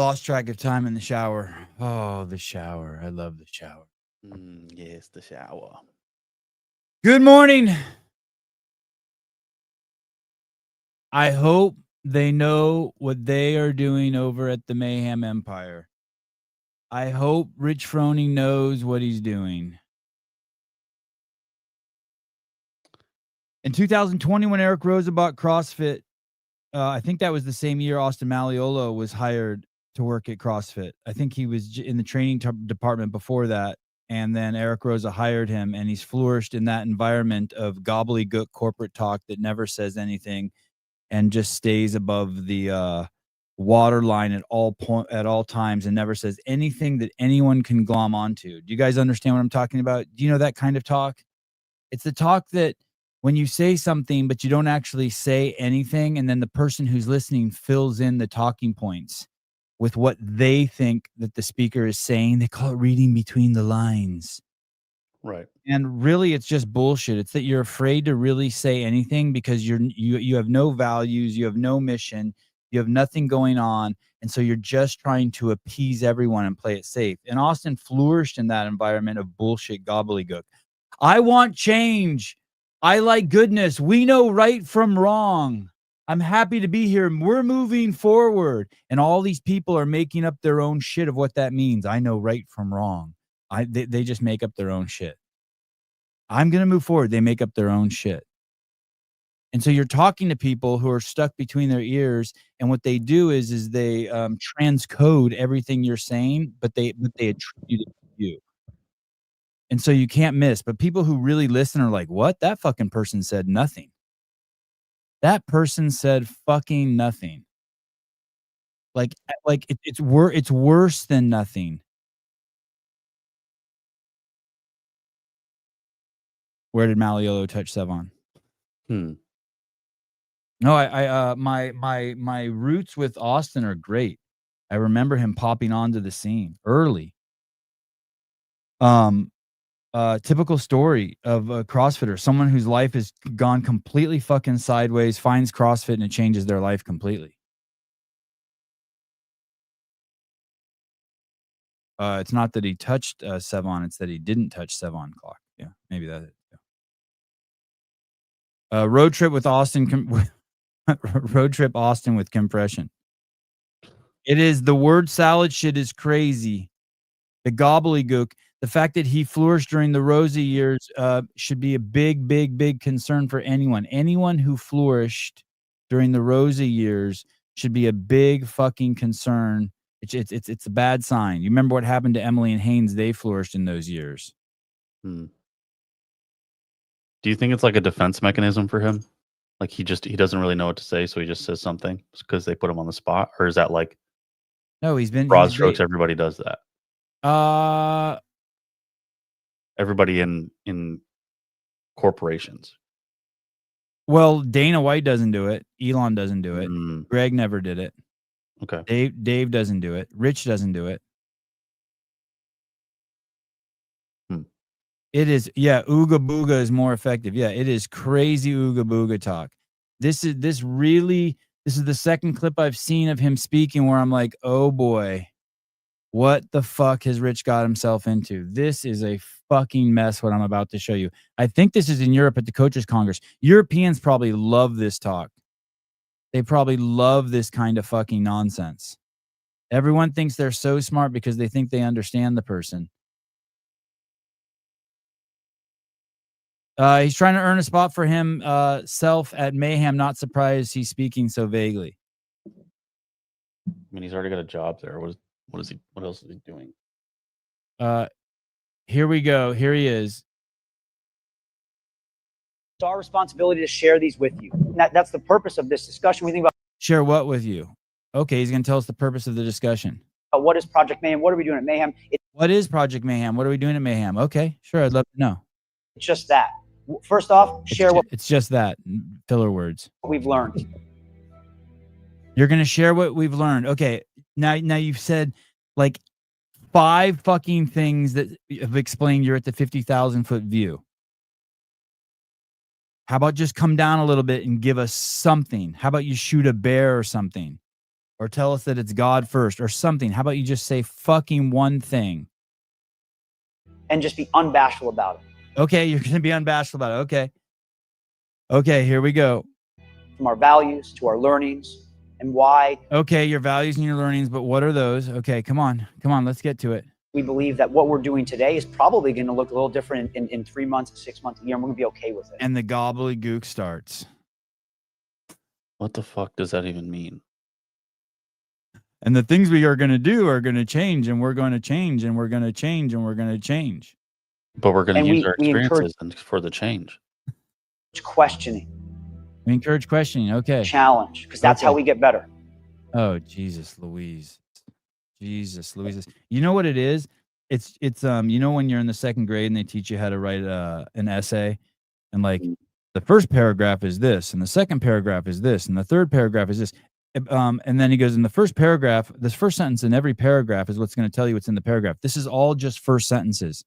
lost track of time in the shower. Oh, the shower. I love the shower. Yes, the shower. Good morning. I hope they know what they are doing over at the Mayhem Empire. I hope Rich Froning knows what he's doing. In 2020, when Eric Roza bought CrossFit, I think that was the same year Austin Malleolo was hired to work at CrossFit. I think he was in the training department before that. And then Eric Roza hired him, and he's flourished in that environment of gobbledygook corporate talk that never says anything and just stays above the waterline at all times and never says anything that anyone can glom onto. Do you guys understand what I'm talking about? Do you know that kind of talk? It's the talk that when you say something, but you don't actually say anything, and then the person who's listening fills in the talking points with what they think that the speaker is saying. They call it reading between the lines. Right. And really, it's just bullshit. It's that you're afraid to really say anything because you have no values, you have no mission, you have nothing going on, and so you're just trying to appease everyone and play it safe. And Austin flourished in that environment of bullshit gobbledygook. I want change. I like goodness. We know right from wrong. I'm happy to be here. We're moving forward. And all these people are making up their own shit of what that means. I know right from wrong. They just make up their own shit. I'm going to move forward. They make up their own shit. And so you're talking to people who are stuck between their ears, and what they do is they transcode everything you're saying, but they attribute it to you. And so you can't miss. But people who really listen are like, what? That fucking person said nothing. That person said fucking nothing. Like it's worse than nothing. Where did Malleolo touch Sevon? No, my roots with Austin are great. I remember him popping onto the scene early. Typical story of a CrossFitter, someone whose life has gone completely fucking sideways, finds CrossFit and it changes their life completely. It's not that he touched Sevon, it's that he didn't touch Sevon clock. Yeah, maybe that is. Yeah. Road trip with Austin. Road trip Austin with compression. It is the word salad shit is crazy. The gobbledygook. The fact that he flourished during the Rosa years should be a big, big, big concern for anyone. Anyone who flourished during the Rosa years should be a big fucking concern. It's a bad sign. You remember what happened to Emily and Haynes? They flourished in those years. Do you think it's like a defense mechanism for him? Like he doesn't really know what to say, so he just says something because they put him on the spot? Or is that like no, he's broad strokes, everybody does that? Everybody in corporations. Well, Dana White doesn't do it. Elon doesn't do it. Greg never did it. Okay. Dave doesn't do it. Rich doesn't do it. It is, yeah, ooga booga is more effective. Yeah, it is crazy ooga booga talk. This is the second clip I've seen of him speaking where I'm like, oh boy, what the fuck has Rich got himself into? This is a fucking mess, what I'm about to show you. I think this is in Europe at the Coaches Congress. Europeans probably love this talk. They probably love this kind of fucking nonsense. Everyone thinks they're so smart because they think they understand the person. He's trying to earn a spot for himself at Mayhem. Not surprised he's speaking so vaguely. I mean, he's already got a job there. What else is he doing? Here we go. Here he is. It's our responsibility to share these with you. That's the purpose of this discussion. We think about share what with you. Okay, he's going to tell us the purpose of the discussion. What is Project Mayhem? What are we doing at Mayhem? What is Project Mayhem? What are we doing at Mayhem? Okay, sure. I'd love to know. It's just that. First off, share what it's just that. Filler words. We've learned. You're going to share what we've learned. Okay. Now you've said like 5 fucking things that have explained you're at the 50,000 foot view. How about just come down a little bit and give us something? How about you shoot a bear or something? or tell us that it's God first or something. How about you just say fucking one thing? And just be unbashful about it. Okay, you're going to be unbashful about it. Okay. Okay, here we go. From our values to our learnings and why. Okay, your values and your learnings, but what are those? Okay, come on, let's get to it. We believe that what we're doing today is probably going to look a little different in 3 months, 6 months, a year, and we're going to be okay with it. And the gobbledygook starts. What the fuck does that even mean? And the things we are going to do are going to change, and we're going to change, and we're going to change, and we're going to change. But we're going to use our we experiences for the change. Questioning. We encourage questioning. Okay. Challenge, because that's how we get better. Oh, Jesus Louise. Jesus Louise. You know what it is? It's you know when you're in the second grade and they teach you how to write an essay, and like the first paragraph is this, and the second paragraph is this, and the third paragraph is this. And then he goes, in the first paragraph, this first sentence in every paragraph is what's going to tell you what's in the paragraph. This is all just first sentences.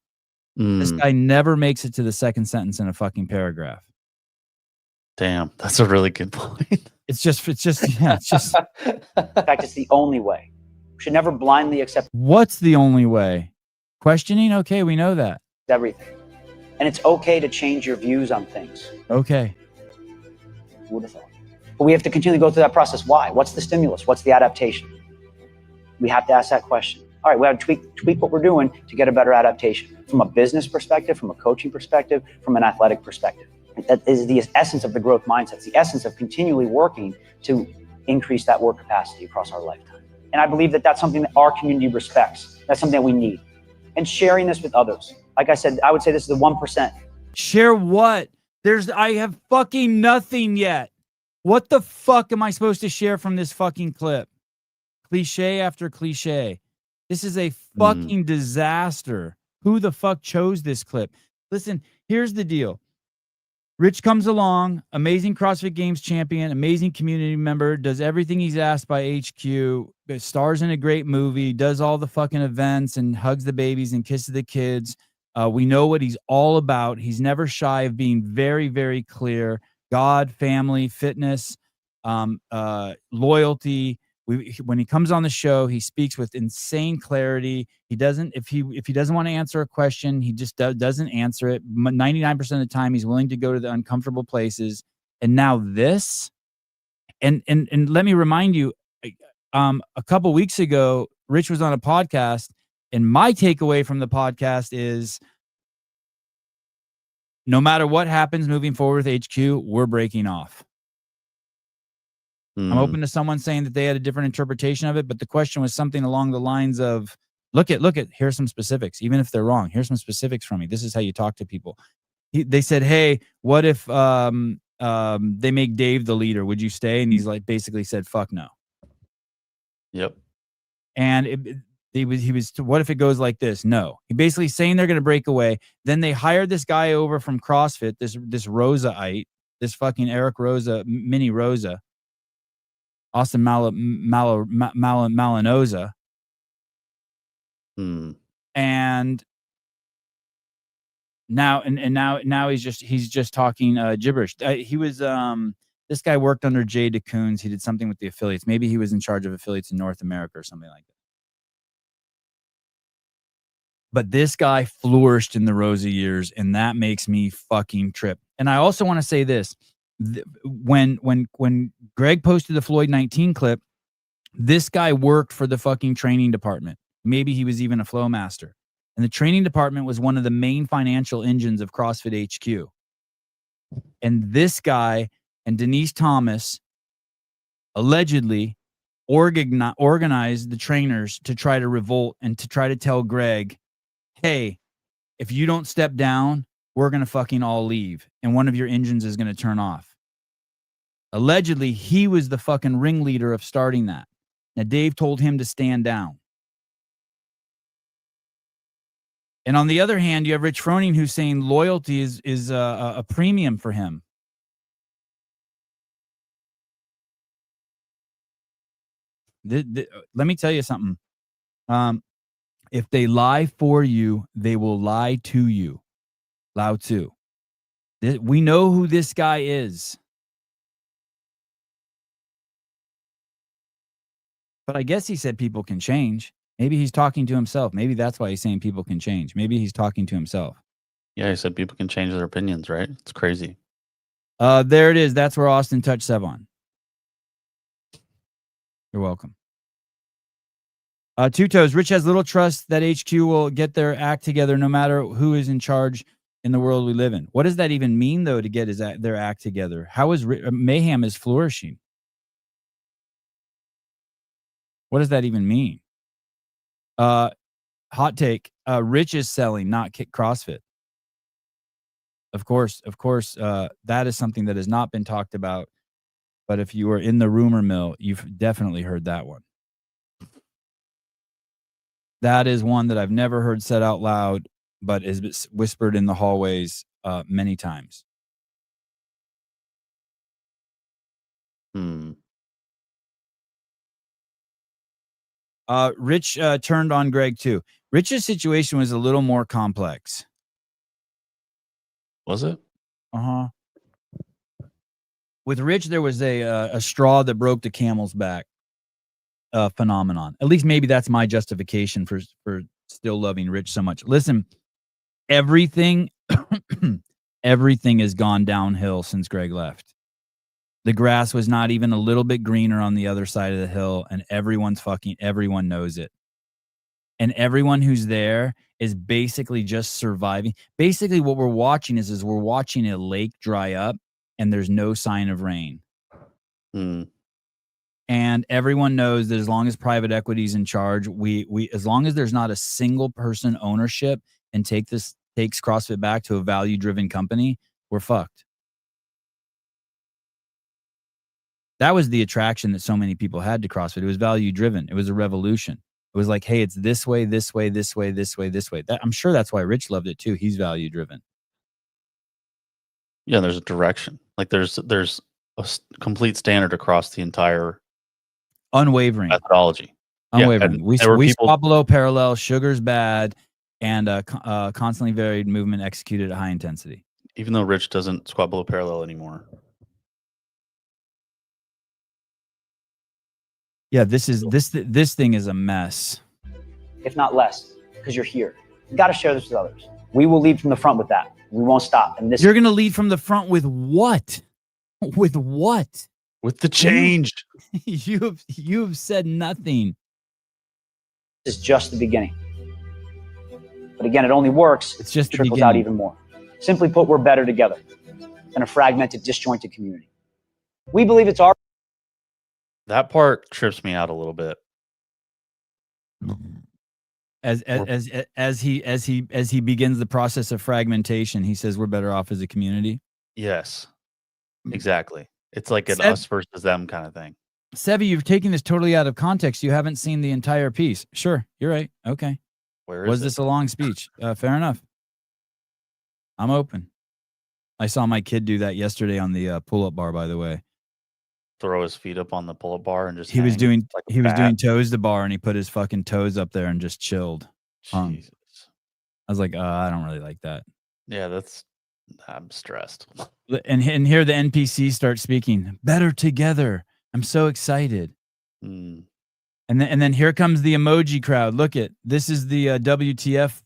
This guy never makes it to the second sentence in a fucking paragraph. Damn, that's a really good point. In fact, it's the only way. We should never blindly accept. What's the only way? Questioning? Okay, we know that. Everything. And it's okay to change your views on things. Okay. Who would have thought? But we have to continually go through that process. Why? What's the stimulus? What's the adaptation? We have to ask that question. All right, we have to tweak what we're doing to get a better adaptation from a business perspective, from a coaching perspective, from an athletic perspective. That is the essence of the growth mindset. It's the essence of continually working to increase that work capacity across our lifetime. And I believe that that's something that our community respects. That's something that we need. And sharing this with others. Like I said, I would say this is the 1%. Share what? I have fucking nothing yet. What the fuck am I supposed to share from this fucking clip? Cliche after cliche. This is a fucking disaster. Who the fuck chose this clip? Listen, here's the deal. Rich comes along, amazing CrossFit Games champion, amazing community member, does everything he's asked by HQ, stars in a great movie, does all the fucking events and hugs the babies and kisses the kids. We know what he's all about. He's never shy of being very, very clear. God, family, fitness, loyalty. When he comes on the show, he speaks with insane clarity. He doesn't, if he doesn't want to answer a question, he just doesn't answer it. 99% of the time, he's willing to go to the uncomfortable places. And now this, and let me remind you, a couple weeks ago, Rich was on a podcast, and my takeaway from the podcast is, no matter what happens moving forward with HQ, we're breaking off. I'm open to someone saying that they had a different interpretation of it, but the question was something along the lines of, look at, here's some specifics. Even if they're wrong, here's some specifics from me. This is how you talk to people. They said, hey, what if they make Dave the leader? Would you stay? And he's like, basically said, fuck no. Yep. And he was, what if it goes like this? No. He basically saying they're going to break away. Then they hired this guy over from CrossFit, this Rosa-ite, this fucking Eric Rosa, mini Rosa, Austin Malinoza. And now he's just talking gibberish. He was this guy worked under Jay DeCoons. He did something with the affiliates. Maybe he was in charge of affiliates in North America or something like that. But this guy flourished in the Rosa years, and that makes me fucking trip. And I also want to say this. When Greg posted the Floyd 19 clip, this guy worked for the fucking training department. Maybe he was even a flow master. And the training department was one of the main financial engines of CrossFit HQ. And this guy and Denise Thomas allegedly organized the trainers to try to revolt and to try to tell Greg, hey, if you don't step down, we're going to fucking all leave. And one of your engines is going to turn off. Allegedly, he was the fucking ringleader of starting that. Now, Dave told him to stand down. And on the other hand, you have Rich Froning who's saying loyalty is a premium for him. Let me tell you something. If they lie for you, they will lie to you. Lao Tzu. We know who this guy is. But I guess he said people can change. Maybe he's talking to himself. Maybe that's why he's saying people can change. Maybe he's talking to himself. Yeah, he said people can change their opinions, right? It's crazy. There it is. That's where Austin touched Sevon. You're welcome. Two Toes. Rich has little trust that HQ will get their act together no matter who is in charge in the world we live in. What does that even mean, though, to get their act together? How is Mayhem is flourishing? What does that even mean? Hot take. Rich is selling, not CrossFit. Of course, that is something that has not been talked about. But if you are in the rumor mill, you've definitely heard that one. That is one that I've never heard said out loud, but is whispered in the hallways many times. Rich turned on Greg too. Rich's situation was a little more complex. Was it? Uh-huh. With Rich, there was a straw that broke the camel's back phenomenon. At least maybe that's my justification for still loving Rich so much. Listen, everything has gone downhill since Greg left. The grass was not even a little bit greener on the other side of the hill, and everyone knows it. And everyone who's there is basically just surviving. Basically, what we're watching is we're watching a lake dry up, and there's no sign of rain. And everyone knows that as long as private equity is in charge, we as long as there's not a single person ownership and takes CrossFit back to a value-driven company, we're fucked. That was the attraction that so many people had to CrossFit. It was value-driven. It was a revolution. It was like, hey, it's this way, this way, this way, this way, this way. I'm sure that's why Rich loved it too. He's value-driven. Yeah, there's a direction. Like there's a complete standard across the entire unwavering methodology. Unwavering. Yeah, we squat below parallel. Sugar's bad, and constantly varied movement executed at high intensity. Even though Rich doesn't squat below parallel anymore. Yeah, this thing is a mess. If not less, because you're here. You got to share this with others. We will lead from the front with that. We won't stop. And you're going to lead from the front with what? With what? With the change. You've said nothing. This is just the beginning. But again, it only works. It's just trickles out even more. Simply put, we're better together than a fragmented, disjointed community. We believe it's our. That part trips me out a little bit. As he begins the process of fragmentation, he says we're better off as a community. Yes, exactly. It's like an us versus them kind of thing. Sevi, you've taken this totally out of context. You haven't seen the entire piece. Sure, you're right. Okay. Was this a long speech? Fair enough. I'm open. I saw my kid do that yesterday on the pull-up bar, by the way. Throw his feet up on the pull-up bar and just he was doing toes to bar, and he put his fucking toes up there and just chilled. Jesus. I was like, I don't really like that. Yeah, I'm stressed. And here the NPCs start speaking. Better together. I'm so excited. And then here comes the emoji crowd. Look at this is the WTF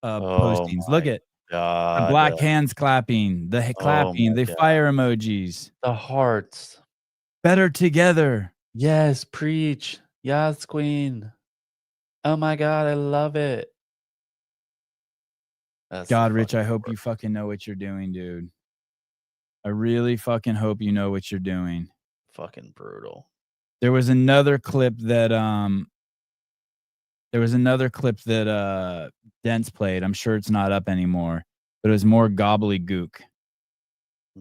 postings. Look at the black hands clapping, the clapping, the fire emojis, the hearts. Better together. Yes, preach. Yes, queen. Oh my God, I love it. God, Rich, I hope you fucking know what you're doing, dude. I really fucking hope you know what you're doing. Fucking brutal. There was another clip that Dents played. I'm sure it's not up anymore, but it was more gobbledygook.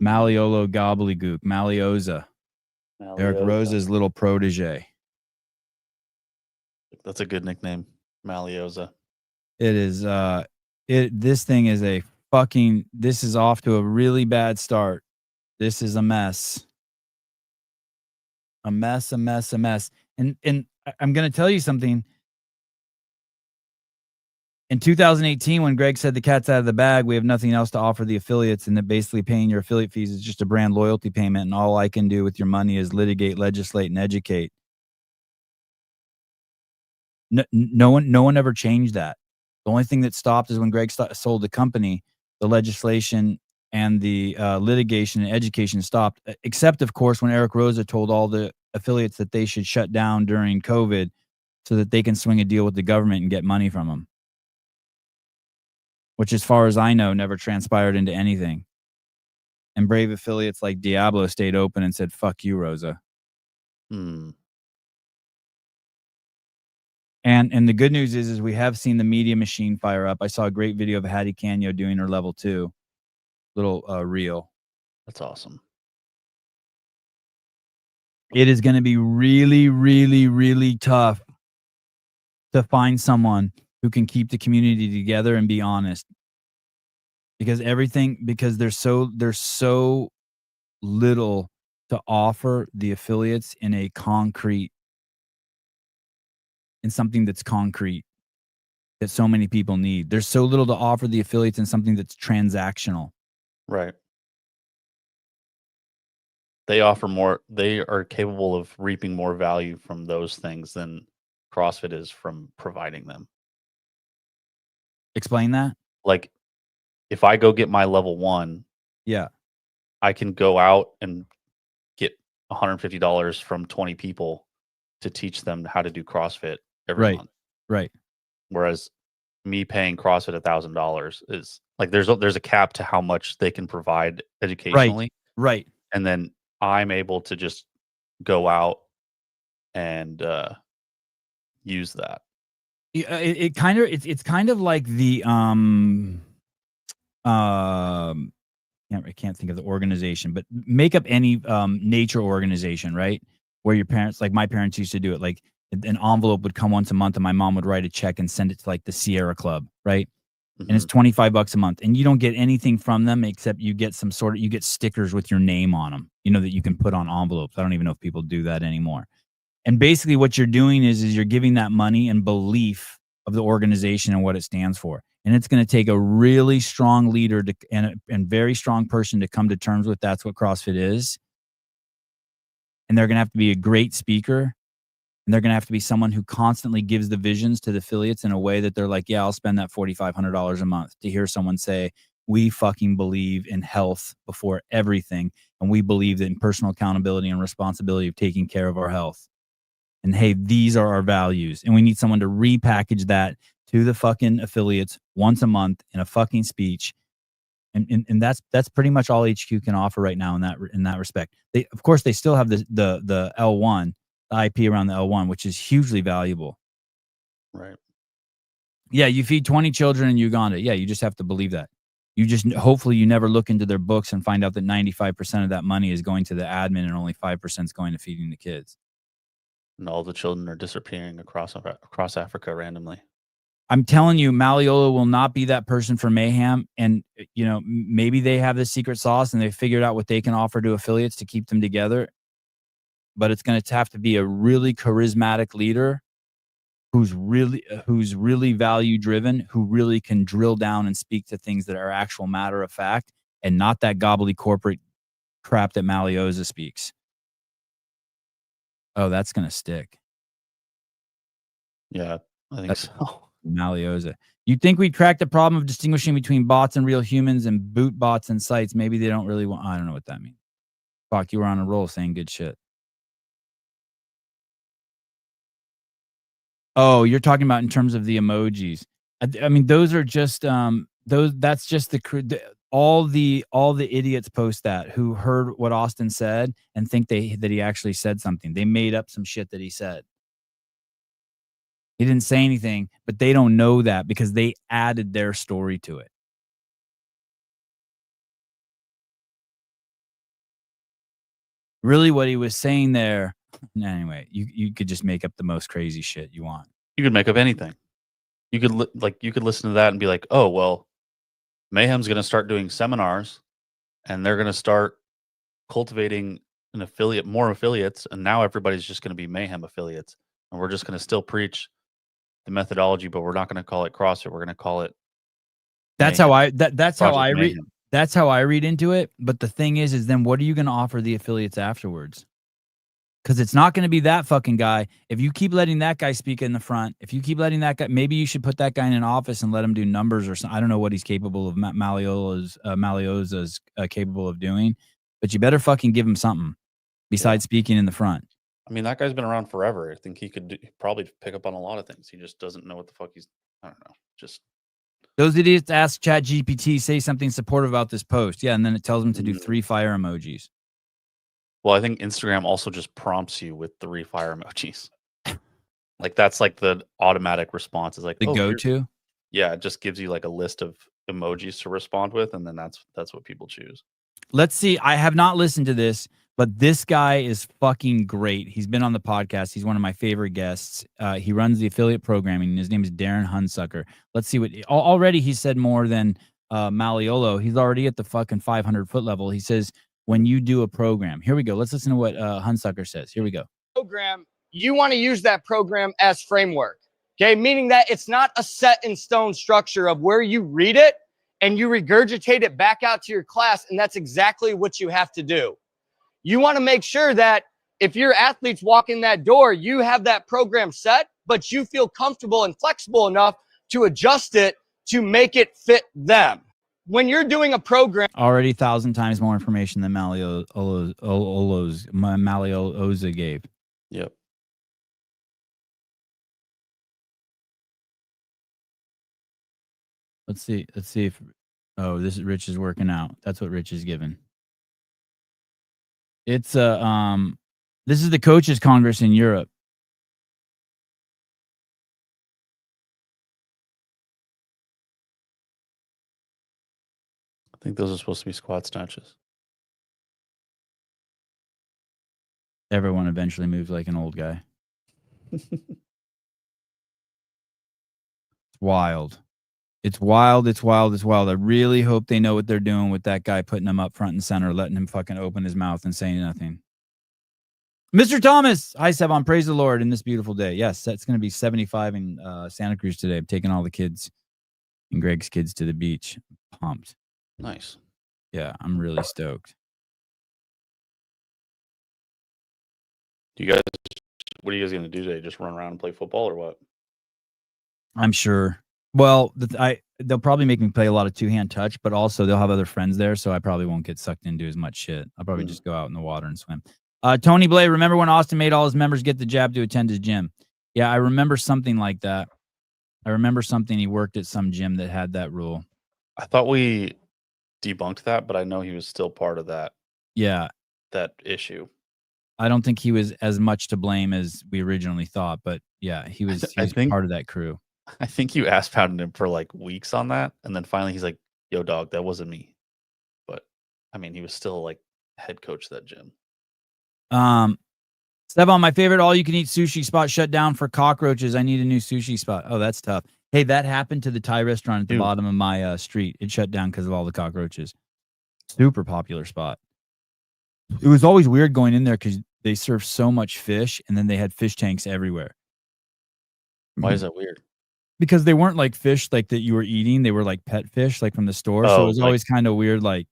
Maliolo gobbledygook. Malioza. Eric Rose's little protege. That's a good nickname, Malioza. It is. This thing is a fucking. This is off to a really bad start. This is a mess. A mess. And I'm going to tell you something. In 2018, when Greg said the cat's out of the bag, we have nothing else to offer the affiliates, and that basically paying your affiliate fees is just a brand loyalty payment, and all I can do with your money is litigate, legislate, and educate. No one ever changed that. The only thing that stopped is when Greg sold the company, the legislation and the litigation and education stopped, except of course when Eric Roza told all the affiliates that they should shut down during COVID so that they can swing a deal with the government and get money from them, which as far as I know never transpired into anything. And brave affiliates like Diablo stayed open and said, fuck you, Rosa. Hmm. And the good news is we have seen the media machine fire up. I saw a great video of Hattie Canyo doing her level 2 little reel. That's awesome. It is going to be really, really, really tough to find someone who can keep the community together and be honest. Because there's so little to offer the affiliates in something that's concrete that so many people need. There's so little to offer the affiliates in something that's transactional. Right. They offer more. They are capable of reaping more value from those things than CrossFit is from providing them. Explain that. Like, if I go get my level 1, yeah, I can go out and get $150 from 20 people to teach them how to do CrossFit every month. Right. Whereas me paying CrossFit $1,000 is like there's a cap to how much they can provide educationally. Right. And then I'm able to just go out and use that. It's kind of like the I can't think of the organization, but make up any nature organization, right? Where your parents, like my parents used to do it, like an envelope would come once a month and my mom would write a check and send it to like the Sierra Club, right? Mm-hmm. And it's $25 a month and you don't get anything from them except you get you get stickers with your name on them, that you can put on envelopes. I don't even know if people do that anymore. And basically what you're doing is you're giving that money and belief of the organization and what it stands for. And it's going to take a really strong leader and very strong person to come to terms with that's what CrossFit is. And they're going to have to be a great speaker. And they're going to have to be someone who constantly gives the visions to the affiliates in a way that they're like, yeah, I'll spend that $4,500 a month to hear someone say, we fucking believe in health before everything. And we believe in personal accountability and responsibility of taking care of our health. And hey, these are our values. And we need someone to repackage that to the fucking affiliates once a month in a fucking speech. And that's pretty much all HQ can offer right now in that respect. Of course they still have the L1, the IP around the L1, which is hugely valuable. Right. Yeah, you feed 20 children in Uganda. Yeah, you just have to believe that. Hopefully you never look into their books and find out that 95% of that money is going to the admin and only 5% is going to feeding the kids. And all the children are disappearing across Africa randomly. I'm telling you, Maliola will not be that person for Mayhem. And, maybe they have the secret sauce and they figured out what they can offer to affiliates to keep them together. But it's going to have to be a really charismatic leader who's really value driven, who really can drill down and speak to things that are actual matter of fact and not that gobbly corporate crap that Malioza speaks. Oh, that's going to stick. Yeah, I think so. Malioza. You'd think we'd crack the problem of distinguishing between bots and real humans and boot bots and sites. Maybe they don't really want. I don't know what that means. Fuck, you were on a roll saying good shit. Oh, you're talking about in terms of the emojis. I mean, those are just that's just all the idiots post that who heard what Austin said and think that he actually said something. They made up some shit that he said. He didn't say anything, but they don't know that because they added their story to it. Really what he was saying there, anyway, you could just make up the most crazy shit you want. You could make up anything. You could listen to that and be like, oh, well, Mayhem's going to start doing seminars and they're going to start cultivating more affiliates. And now everybody's just going to be Mayhem affiliates. And we're just going to still preach the methodology, but we're not going to call it CrossFit. We're going to call it. That's how I read. Mayhem. That's how I read into it. But the thing is then what are you going to offer the affiliates afterwards? Because it's not going to be that fucking guy. If you keep letting that guy speak in the front, if you keep letting that guy, maybe you should put that guy in an office and let him do numbers or something. I don't know what he's capable of. Malioza's capable of doing, but you better fucking give him something besides speaking in the front. I mean, that guy's been around forever. I think he could probably pick up on a lot of things. He just doesn't know what the fuck he's. I don't know. Just those idiots ask ChatGPT, say something supportive about this post. Yeah, and then it tells them to do 3 fire emojis. Well, I think Instagram also just prompts you with 3 fire emojis. Like that's like the automatic response is like the go-to. Yeah, it just gives you like a list of emojis to respond with, and then that's what people choose. Let's see. I have not listened to this, but this guy is fucking great. He's been on the podcast. He's one of my favorite guests. He runs the affiliate programming. And his name is Darren Hunsucker. Let's see what already he said more than Maliolo. He's already at the fucking 500-foot level. He says, when you do a program, here we go. Let's listen to what Hunsucker says. Here we go. Program, you want to use that program as framework. Okay, meaning that it's not a set in stone structure of where you read it and you regurgitate it back out to your class, and that's exactly what you have to do. You want to make sure that if your athletes walk in that door, you have that program set, but you feel comfortable and flexible enough to adjust it to make it fit them. When you're doing a program, already 1,000 times more information than Malioza gave. Yep. Let's see if this is Rich is working out. That's what Rich is given. It's this is the Coaches Congress in Europe. I think those are supposed to be squat snatches. Everyone eventually moves like an old guy. It's wild. It's wild. It's wild. It's wild. I really hope they know what they're doing with that guy, putting him up front and center, letting him fucking open his mouth and saying nothing. Mr. Thomas, hi, Sevon. Praise the Lord in this beautiful day. Yes, it's going to be 75 in Santa Cruz today. I'm taking all the kids and Greg's kids to the beach. I'm pumped. Nice. Yeah, I'm really stoked. What are you guys going to do today? Just run around and play football or what? I'm sure. Well, they'll probably make me play a lot of two-hand touch, but also they'll have other friends there, so I probably won't get sucked into as much shit. I'll probably just go out in the water and swim. Tony Blay, remember when Austin made all his members get the jab to attend his gym? Yeah, I remember something like that. I remember something he worked at some gym that had that rule. I thought we debunked that, but I know he was still part of that. Yeah. That issue. I don't think he was as much to blame as we originally thought, but yeah, he was part of that crew. I think you ass pounded him for like weeks on that, and then finally he's like, "Yo, dog, that wasn't me." But I mean, he was still like head coach of that gym. Stefan, my favorite all-you-can-eat sushi spot shut down for cockroaches. I need a new sushi spot. Oh, that's tough. Hey, that happened to the Thai restaurant at the bottom of my street. It shut down because of all the cockroaches. Super popular spot. It was always weird going in there because they serve so much fish, and then they had fish tanks everywhere. Why is that weird? Because they weren't like fish like that you were eating. They were like pet fish, like from the store. So it was always kind of weird, like,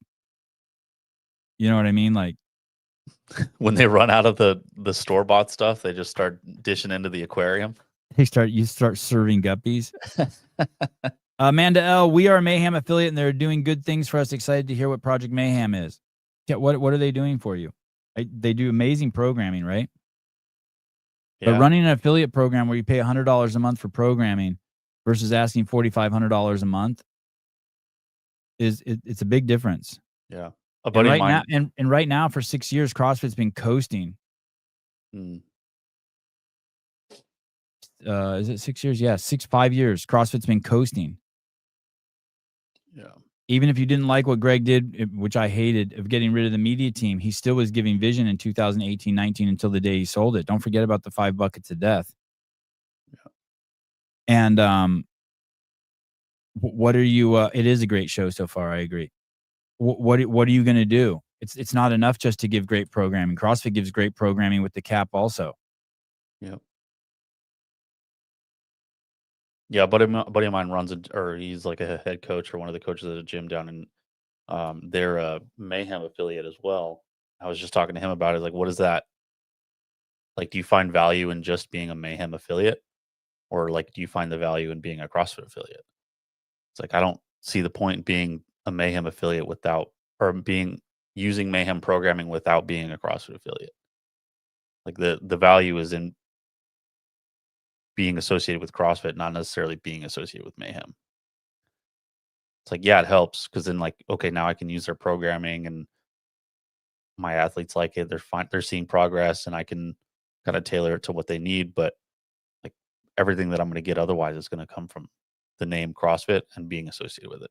you know what I mean? Like when they run out of the store-bought stuff, they just start dishing into the aquarium. You start serving guppies. Amanda L, we are a Mayhem affiliate, and they're doing good things for us. Excited to hear what Project Mayhem is. Yeah, what are they doing for you? They do amazing programming, right? Yeah. But running an affiliate program where you pay $100 a month for programming versus asking $4,500 a month it's a big difference. Yeah. And right now for 6 years, CrossFit's been coasting. Is it 6 years? Yeah, 5 years. CrossFit's been coasting. Yeah. Even if you didn't like what Greg did, which I hated, of getting rid of the media team, he still was giving vision in 2018-19 until the day he sold it. Don't forget about the 5 buckets of death. Yeah. And what are you? It is a great show so far. I agree. What are you going to do? It's not enough just to give great programming. CrossFit gives great programming with the cap also. Yep. Yeah, buddy of mine runs he's like a head coach or one of the coaches at a gym down in their Mayhem affiliate as well. I was just talking to him about it. Like, what is that? Like, do you find value in just being a Mayhem affiliate? Or like, do you find the value in being a CrossFit affiliate? It's like, I don't see the point in being a Mayhem affiliate without, or using Mayhem programming without being a CrossFit affiliate. Like the value is in being associated with CrossFit, not necessarily being associated with Mayhem. It's like, yeah, it helps because then like, okay, now I can use their programming and my athletes like it. They're fine. They're seeing progress and I can kind of tailor it to what they need. But like everything that I'm going to get otherwise is going to come from the name CrossFit and being associated with it.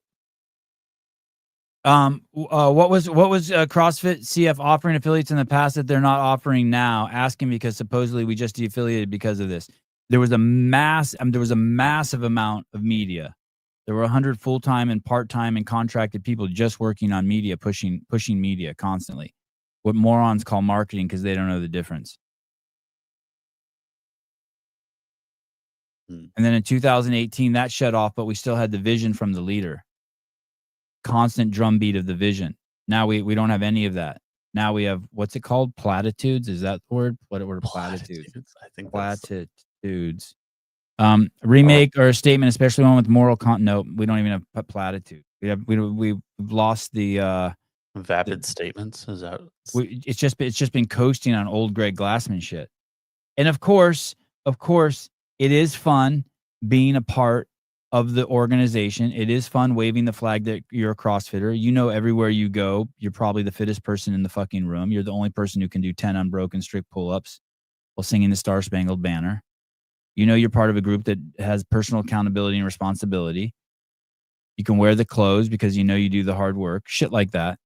What was CrossFit CF offering affiliates in the past that they're not offering now? Asking because supposedly we just de-affiliated because of this. There was a massive amount of media. There were 100 full-time and part-time and contracted people just working on media, pushing media constantly. What morons call marketing because they don't know the difference. And then in 2018, that shut off, but we still had the vision from the leader. Constant drumbeat of the vision. Now we don't have any of that. Now we have, what's it called? Platitudes? Is that the word? What were platitudes? I think platitudes. Remake or a statement, especially one with moral content. No, we don't even have platitude. We've lost the vapid statements. Is that? It's just been coasting on old Greg Glassman shit. And of course, it is fun being a part of the organization. It is fun waving the flag that you're a CrossFitter. You know, everywhere you go, you're probably the fittest person in the fucking room. You're the only person who can do 10 unbroken strict pull-ups while singing the Star Spangled Banner. You know, you're part of a group that has personal accountability and responsibility. You can wear the clothes because you know you do the hard work, shit like that.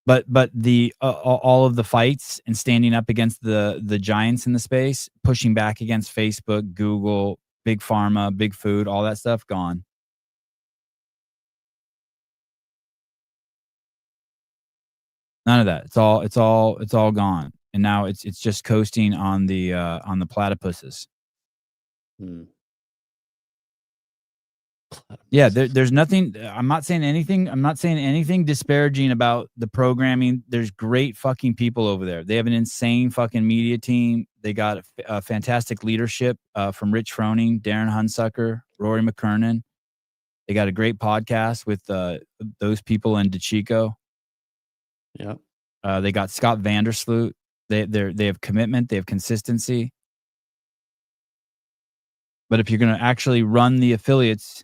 But the all of the fights and standing up against the giants in the space, pushing back against Facebook, Google, Big Pharma, Big Food, all that stuff gone. None of that. It's all gone. And now it's just coasting on the platypuses. Yeah, there's nothing. I'm not saying anything disparaging about the programming. There's great fucking people over there. They have an insane fucking media team. They got a fantastic leadership from Rich Froning, Darren Hunsucker, Rory McKernan. They got a great podcast with those people in DeChico. Yeah. They got Scott Vandersloot. They have commitment. They have consistency. But if you're going to actually run the affiliates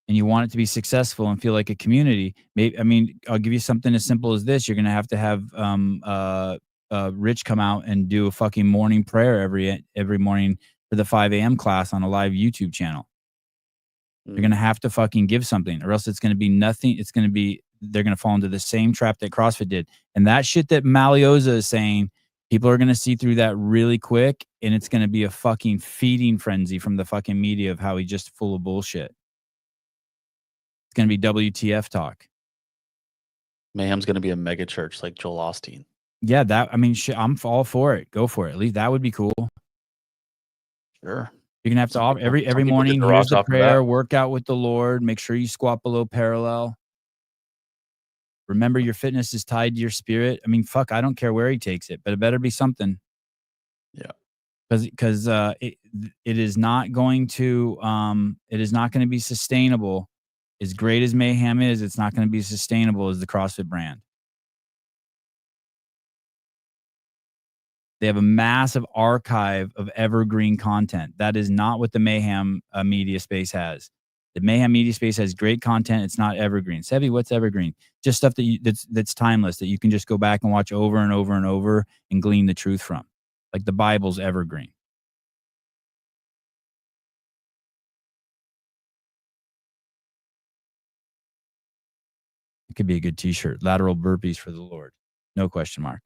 and you want it to be successful and feel like a community, I'll give you something as simple as this. You're going to have Rich come out and do a fucking morning prayer every morning for the 5 a.m. class on a live YouTube channel. You're going to have to fucking give something, or else it's going to be nothing. They're going to fall into the same trap that CrossFit did. And that shit that Malioza is saying, people are going to see through that really quick, and it's going to be a fucking feeding frenzy from the fucking media of how he's just full of bullshit. It's going to be WTF talk. Mayhem's going to be a mega church like Joel Osteen. Yeah, I'm all for it. Go for it. At least that would be cool. Sure. You're going to have to offer every morning, here's the prayer, work out with the Lord, make sure you squat below parallel. Remember, your fitness is tied to your spirit. I mean, fuck, I don't care where he takes it, but it better be something. Yeah. Because it is not going to be sustainable. As great as Mayhem is, it's not going to be sustainable as the CrossFit brand. They have a massive archive of evergreen content. That is not what the Mayhem media space has. The Mayhem media space has great content. It's not evergreen. Sevi, what's evergreen? Just stuff that's timeless, that you can just go back and watch over and over and over and glean the truth from. Like the Bible's evergreen. It could be a good t-shirt. Lateral burpees for the Lord. No question mark.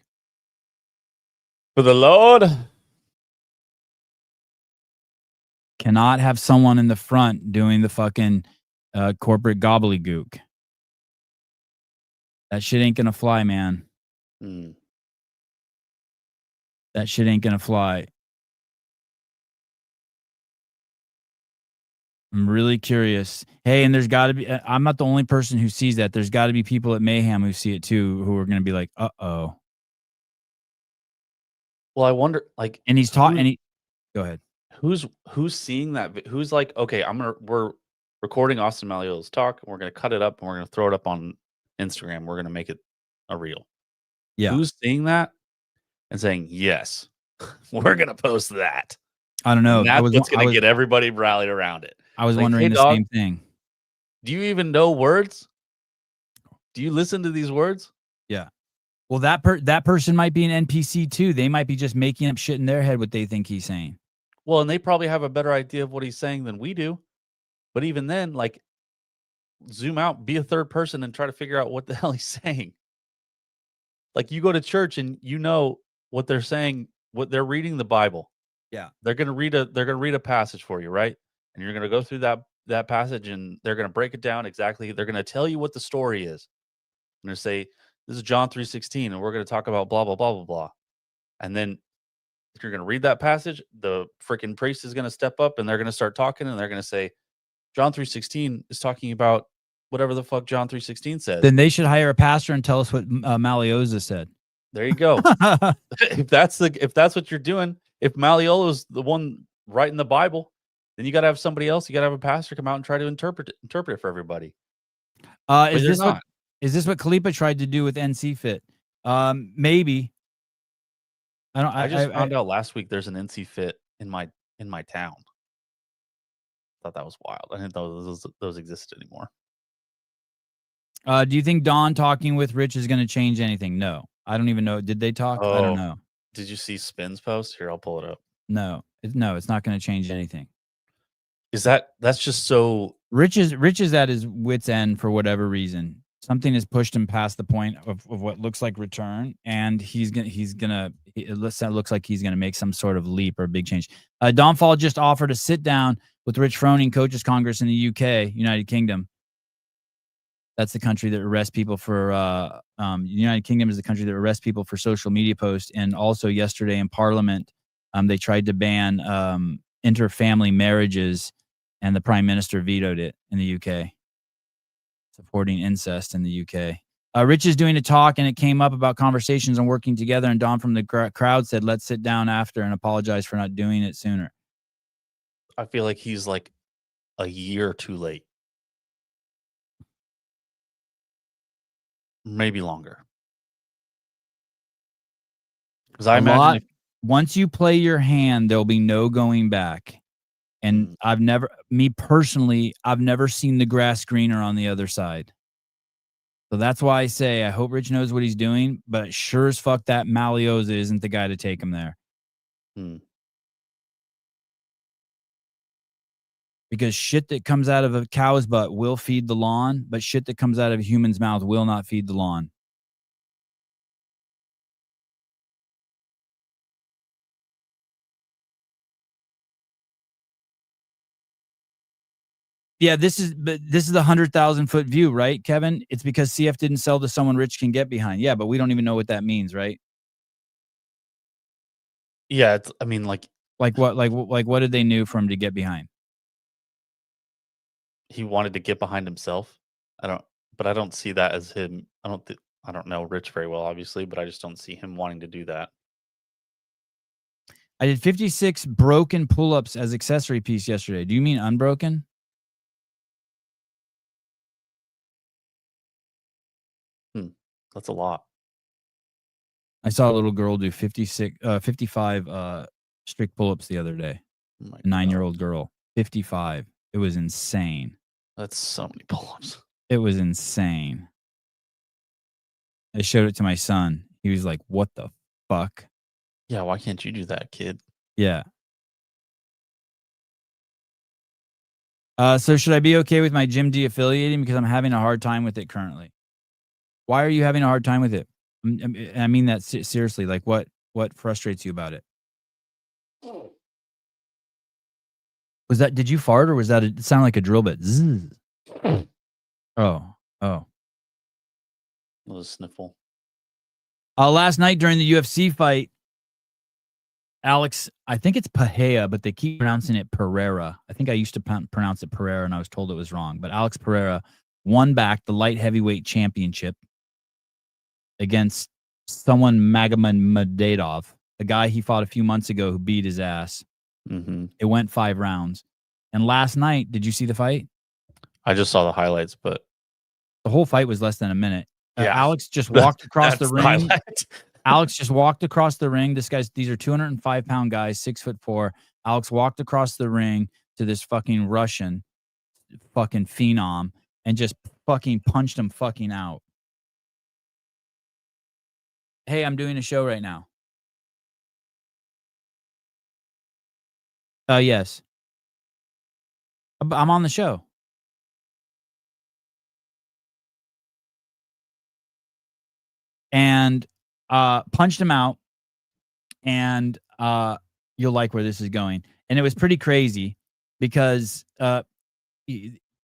For the Lord. Cannot have someone in the front doing the fucking corporate gobbledygook. That shit ain't gonna fly, man. That shit ain't gonna fly. I'm really curious. Hey, and there's got to be, I'm not the only person who sees that. There's got to be people at Mayhem who see it too, who are going to be like, uh-oh. Well, I wonder, like, And he's taught. who- And he go ahead. who's seeing that? Who's like, okay, we're recording Austin Malleola's talk, and we're gonna cut it up, and we're gonna throw it up on Instagram. We're gonna make it a reel. Yeah, Who's seeing that and saying, yes, we're gonna post that? I don't know. And that's what's gonna get everybody rallied around it. I was Like, wondering hey, the dog, same thing. do you even know words? Do you listen to these words? Yeah. Well, that person might be an NPC too. They might be just making up shit in their head what they think he's saying. Well, and they probably have a better idea of what he's saying than we do. But even then, like, zoom out, be a third person, and try to figure out what the hell he's saying. Like, you go to church and you know what they're saying, what they're reading the Bible. Yeah. They're gonna read a passage for you, right? And you're gonna go through that passage, and they're gonna break it down exactly. They're gonna tell you what the story is. And they say, this is John 3:16, and we're gonna talk about blah blah blah blah blah. And then if you're gonna read that passage, the freaking priest is gonna step up, and they're gonna start talking, and they're gonna say, John 3:16 is talking about whatever the fuck John 3:16 says. Then they should hire a pastor and tell us what Malleosa said. There you go. if that's what you're doing, if Malleola's the one writing the Bible, then you got to have somebody else. You got to have a pastor come out and try to interpret it for everybody. Is this what Khalipa tried to do with NC Fit? Maybe. I just found out last week there's an NC Fit in my town. Thought that was wild. I didn't know those existed anymore. Do you think Don talking with Rich is going to change anything? No, I don't even know. Did they talk? I don't know. Did you see Spin's post? Here, I'll pull it up. No, it's not going to change anything. That's just so Rich is at his wit's end for whatever reason. Something has pushed him past the point of what looks like return, and it looks like he's gonna make some sort of leap or big change. Don Fall just offered to sit down with Rich Froning, Coaches Congress in the UK, United Kingdom. That's the country that arrests people for. The United Kingdom is the country that arrests people for social media posts, and also yesterday in Parliament, they tried to ban interfamily marriages, and the Prime Minister vetoed it in the UK. Supporting incest in the UK. Rich is doing a talk, and it came up about conversations on working together, and Don from the crowd said, let's sit down after and apologize for not doing it sooner. I feel like he's like a year too late. Maybe longer. Because I imagine once you play your hand, there'll be no going back. And I've never seen the grass greener on the other side. So that's why I say I hope Rich knows what he's doing, but sure as fuck that Malleosa isn't the guy to take him there. Because shit that comes out of a cow's butt will feed the lawn, but shit that comes out of a human's mouth will not feed the lawn. Yeah, this is the 100,000-foot view, right, Kevin? It's because CF didn't sell to someone Rich can get behind. Yeah, but we don't even know what that means, right? Yeah, like what did they knew for him to get behind? He wanted to get behind himself. But I don't see that as him. I don't know Rich very well, obviously, but I just don't see him wanting to do that. I did 56 broken pull-ups as accessory piece yesterday. Do you mean unbroken? That's a lot. I saw a little girl do 55 strict pull-ups the other day. Oh a 9-year-old girl. 55. It was insane. That's so many pull-ups. It was insane. I showed it to my son. He was like, what the fuck? Yeah, why can't you do that, kid? Yeah. So should I be okay with my gym de-affiliating because I'm having a hard time with it currently? Why are you having a hard time with it? I mean that seriously. Like, what frustrates you about it? Did you fart or was that? It sounded like a drill bit. Zzz. Oh. It was a sniffle. Last night during the UFC fight, Alex, I think it's Pahea, but they keep pronouncing it Pereira. I think I used to pronounce it Pereira, and I was told it was wrong. But Alex Pereira won back the light heavyweight championship against someone Magomedov. the guy he fought a few months ago who beat his ass. Mm-hmm. It went 5 rounds. And last night, did you see the fight? I just saw the highlights, but The whole fight was less than a minute. Yeah. Alex just walked across the that's ring. highlight. Alex just walked across the ring. These are 205-pound guys, 6'4". Alex walked across the ring to this fucking Russian fucking phenom and just fucking punched him fucking out. Hey, I'm doing a show right now. Yes. I'm on the show. And punched him out. And you'll like where this is going. And it was pretty crazy because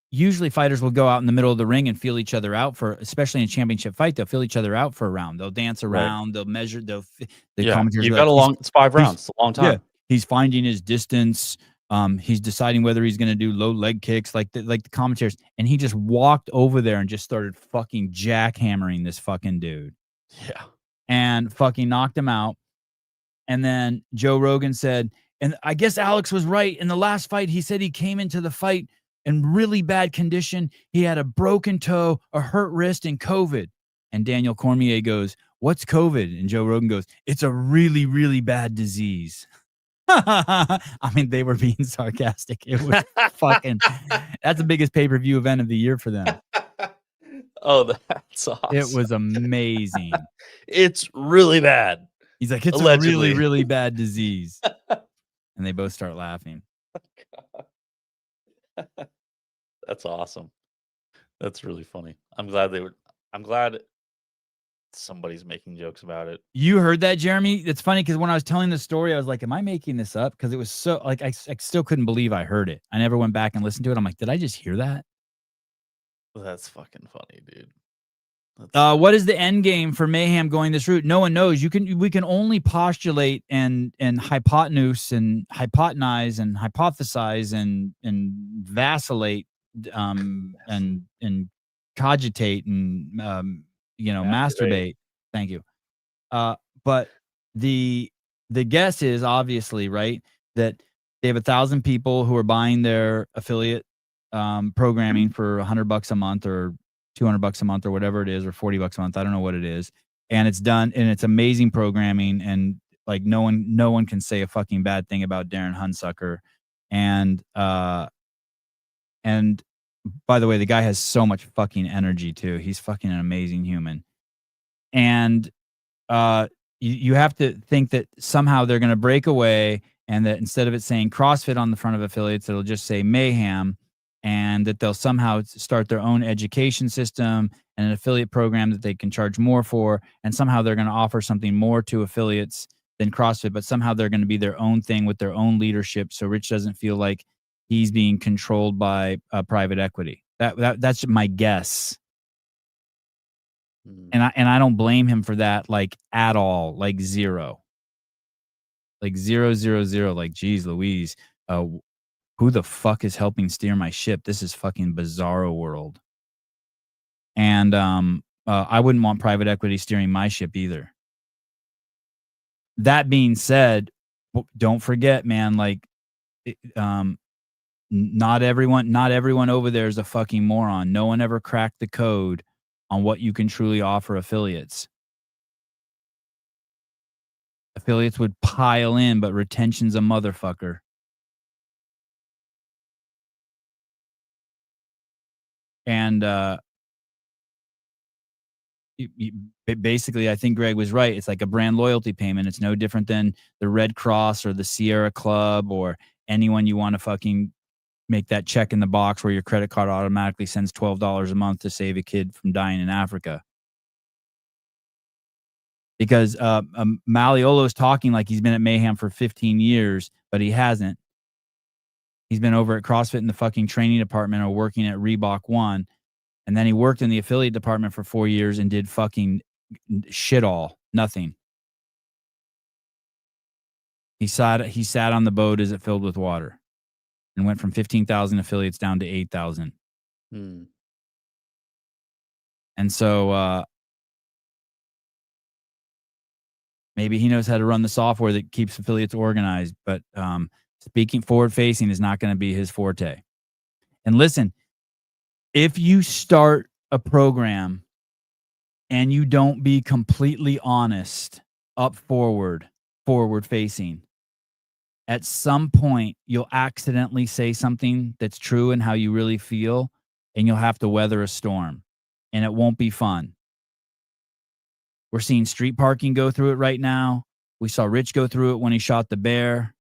usually fighters will go out in the middle of the ring and feel each other out especially in a championship fight, they'll feel each other out for a round. They'll dance around, they'll measure, commentators You've are got like, it's 5 rounds. It's a long time. Yeah, he's finding his distance. He's deciding whether he's going to do low leg kicks like the commentators. And he just walked over there and just started fucking jackhammering this fucking dude. Yeah. And fucking knocked him out. And then Joe Rogan said, and I guess Alex was right. In the last fight, he said he came into the fight in really bad condition. He had a broken toe, a hurt wrist, and COVID. And Daniel Cormier goes, "What's COVID?" And Joe Rogan goes, "It's a really, really bad disease." I mean, they were being sarcastic. It was fucking, that's the biggest pay-per-view event of the year for them. Oh, that's awesome. It was amazing. It's really bad. He's like, "It's Allegedly. a really, really bad disease." And they both start laughing. That's awesome. That's really funny. I'm glad somebody's making jokes about it. You heard that, Jeremy? It's funny because when I was telling the story, I was like, am I making this up? Because it was so, like, I still couldn't believe I heard it. I never went back and listened to it. I'm like, did I just hear that? That's fucking funny, dude. What is the end game for Mayhem going this route? No one knows. We can only postulate and hypotenuse and hypotenize and hypothesize and vacillate and cogitate and masturbate. Thank you. But the guess is obviously right that they have 1,000 people who are buying their affiliate programming for $100 a month or $200 a month or whatever it is, or $40 a month. I don't know what it is. And it's done, and it's amazing programming. And like no one can say a fucking bad thing about Darren Hunsucker. And by the way, the guy has so much fucking energy too. He's fucking an amazing human. And you have to think that somehow they're going to break away, and that instead of it saying CrossFit on the front of affiliates, it'll just say Mayhem. And that they'll somehow start their own education system and an affiliate program that they can charge more for. And somehow they're going to offer something more to affiliates than CrossFit, but somehow they're going to be their own thing with their own leadership. So Rich doesn't feel like he's being controlled by private equity. That's my guess. And I don't blame him for that, like at all, like zero. Like 0, 0, 0. Like, geez, Louise, who the fuck is helping steer my ship? This is fucking bizarro world. And I wouldn't want private equity steering my ship either. That being said, don't forget, man, like not everyone over there is a fucking moron. No one ever cracked the code on what you can truly offer affiliates. Affiliates would pile in, but retention's a motherfucker. And basically, I think Greg was right. It's like a brand loyalty payment. It's no different than the Red Cross or the Sierra Club or anyone you want to fucking make that check in the box where your credit card automatically sends $12 a month to save a kid from dying in Africa. Because Maliolo is talking like he's been at Mayhem for 15 years, but he hasn't. He's been over at CrossFit in the fucking training department or working at Reebok One. And then he worked in the affiliate department for 4 years and did fucking shit all. Nothing. He sat on the boat as it filled with water and went from 15,000 affiliates down to 8,000. And so Maybe he knows how to run the software that keeps affiliates organized, but speaking forward facing is not going to be his forte. And listen, if you start a program and you don't be completely honest forward facing, at some point you'll accidentally say something that's true and how you really feel, and you'll have to weather a storm, and it won't be fun. We're seeing street parking go through it right now. We saw Rich go through it when he shot the bear.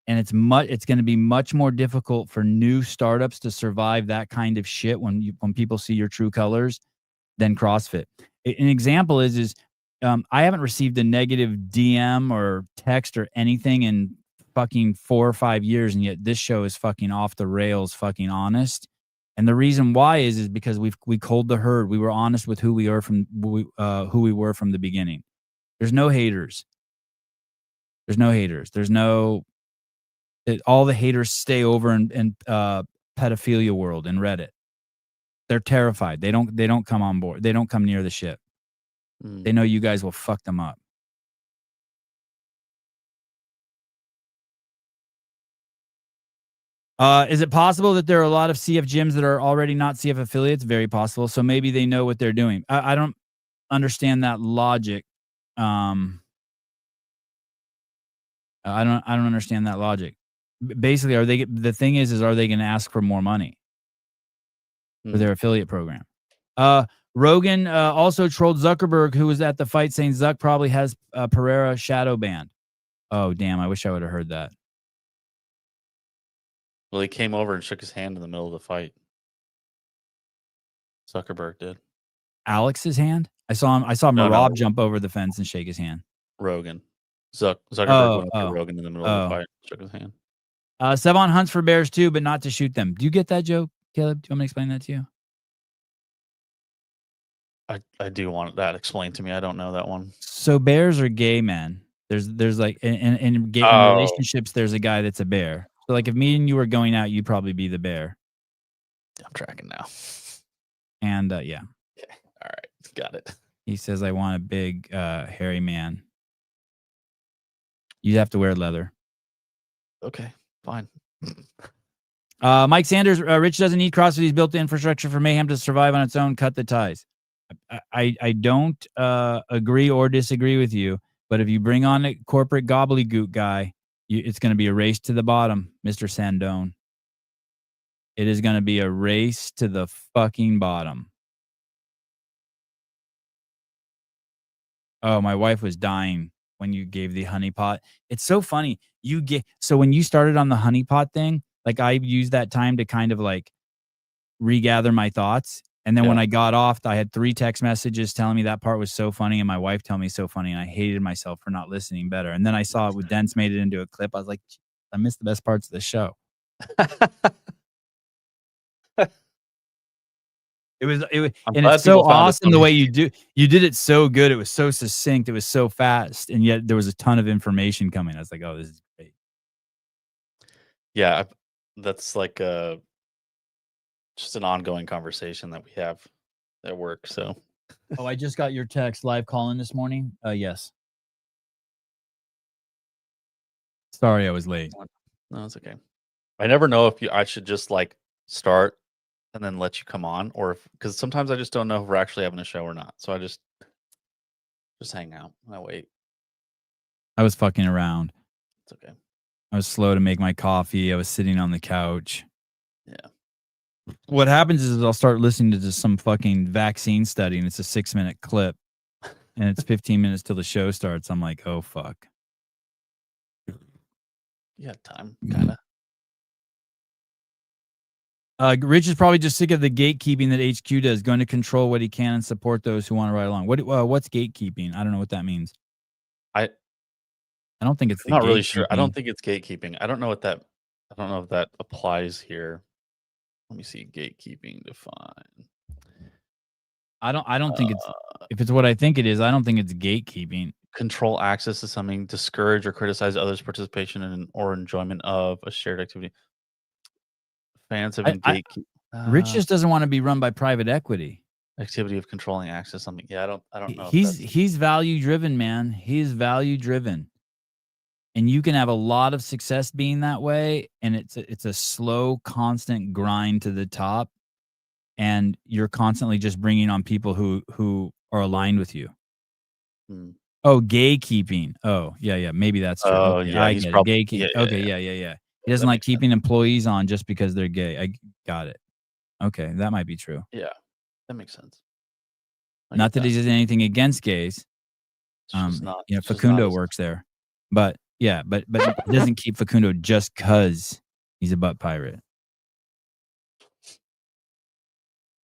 And it's going to be much more difficult for new startups to survive that kind of shit when people see your true colors than CrossFit. An example is I haven't received a negative DM or text or anything in fucking 4 or 5 years, and yet this show is fucking off the rails, fucking honest. And the reason why is because we culled the herd. We were honest with who we were from the beginning. There's no haters. There's no haters. There's no. All the haters stay over in pedophilia world and Reddit. They're terrified. They don't come on board. They don't come near the ship. They know you guys will fuck them up. Is it possible that there are a lot of CF gyms that are already not CF affiliates? Very possible. So maybe they know what they're doing. I don't understand that logic. I don't understand that logic. Basically, the thing is are they going to ask for more money for their affiliate program? Rogan also trolled Zuckerberg, who was at the fight, saying Zuck probably has Pereira shadow banned. Oh, damn. I wish I would have heard that. Well, he came over and shook his hand in the middle of the fight. Zuckerberg did. Alex's hand? I saw Marab jump over the fence and shake his hand. Rogan. Zuckerberg went up to Rogan in the middle of the fight and shook his hand. Sevon hunts for bears too, but not to shoot them. Do you get that joke, Caleb? Do you want me to explain that to you? I do want that explained to me. I don't know that one. So bears are gay men. There's like in relationships, there's a guy that's a bear. So like if me and you were going out, you'd probably be the bear. I'm tracking now. And yeah. Okay. All right. Got it. He says, I want a big hairy man. You'd have to wear leather. Okay. Fine. Mike Sanders, Rich doesn't need CrossFit. He's built the infrastructure for Mayhem to survive on its own. Cut the ties. I don't agree or disagree with you, but if you bring on a corporate gobbledygook guy, it's going to be a race to the bottom, Mr. Sandone. It is going to be a race to the fucking bottom. Oh, my wife was dying when you gave the honeypot. It's so funny. So when you started on the honeypot thing, like I used that time to kind of like regather my thoughts. And then when I got off, I had 3 text messages telling me that part was so funny, and my wife telling me so funny, and I hated myself for not listening better. And then I saw it with Dents made it into a clip. I was like, I missed the best parts of the show. It was, and it's so awesome the way you did it so good. It was so succinct. It was so fast, and yet there was a ton of information coming. I was like, oh, this is great. Yeah, that's like just an ongoing conversation that we have at work. So, oh, I just got your text live calling this morning. Yes. Sorry, I was late. No, it's okay. I never know if I should just like start and then let you come on, or because sometimes I just don't know if we're actually having a show or not. So I just hang out. I wait. I was fucking around. It's okay. I was slow to make my coffee. I was sitting on the couch. Yeah. What happens is I'll start listening to some fucking vaccine study, and it's a 6-minute clip, and it's 15 minutes till the show starts. I'm like, oh fuck. You had time, kind of. Rich is probably just sick of the gatekeeping that HQ does, going to control what he can and support those who want to ride along. What's gatekeeping? I don't know what that means. I don't think it's. I'm not really sure. I don't think it's gatekeeping. I don't know if that applies here. Let me see. Gatekeeping defined. I don't think it's. If it's what I think it is, I don't think it's gatekeeping. Control access to something, discourage or criticize others' participation in or enjoyment of a shared activity. Fans have been gatekeeping. Rich just doesn't want to be run by private equity. Activity of controlling access. Something. Yeah, I don't know. He's value driven, man. He's value driven. And you can have a lot of success being that way, and it's a slow, constant grind to the top, and you're constantly just bringing on people who are aligned with you. Oh, gatekeeping. Oh, yeah, maybe that's true. Oh, Okay, yeah, I he's get it. probably Gatekeeping. yeah. Okay, yeah. He doesn't That like makes sense. keeping employees on just because they're gay. I got it. Okay, that might be true. Yeah, that makes sense. Not that he does anything against gays. It's just not. You know, it's just not Facundo his- works there, but yeah, but he doesn't keep Facundo just because he's a butt pirate.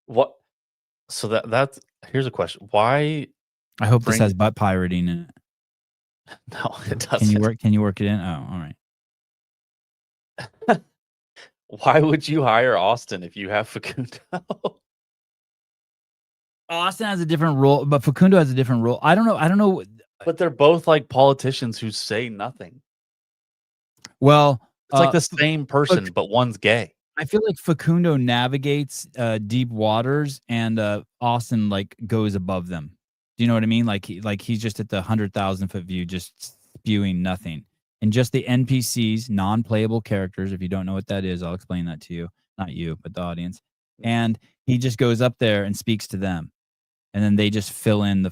What? So that's here's a question. Why? I hope this Bring- has butt pirating in it. No, it doesn't. Can you work it in? Oh, all right. Why would you hire Austin if you have Facundo? Austin has a different role, but Facundo has a different role. I don't know. But they're both like politicians who say nothing. Well, It's like the same person, but one's gay. I feel like Facundo navigates deep waters, and Austin like goes above them. Do you know what I mean? Like he's just at the 100,000-foot view, just spewing nothing. And just the NPCs, non-playable characters. If you don't know what that is, I'll explain that to you. Not you, but the audience. And he just goes up there and speaks to them, and then they just fill in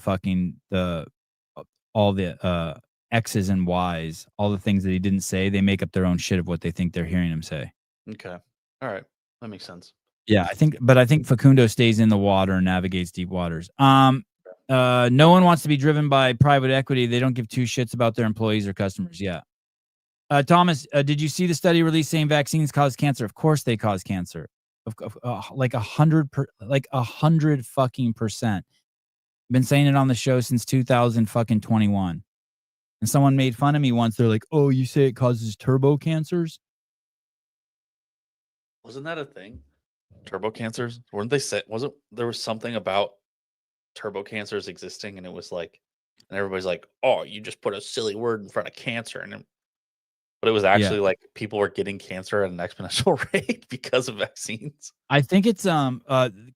all the X's and Y's, all the things that he didn't say. They make up their own shit of what they think they're hearing him say. Okay. All right. That makes sense. Yeah, I think Facundo stays in the water and navigates deep waters. No one wants to be driven by private equity. They don't give two shits about their employees or customers. Yeah. Thomas, did you see the study released saying vaccines cause cancer? Of course they cause cancer. Like 100 fucking percent. Been saying it on the show since 2021. And someone made fun of me once. They're like, "Oh, you say it causes turbo cancers?" Wasn't that a thing? Turbo cancers? Weren't they said? Wasn't there was something about turbo cancers existing, and it was like, and everybody's like, "Oh, you just put a silly word in front of cancer," but it was actually like people were getting cancer at an exponential rate because of vaccines. I think it's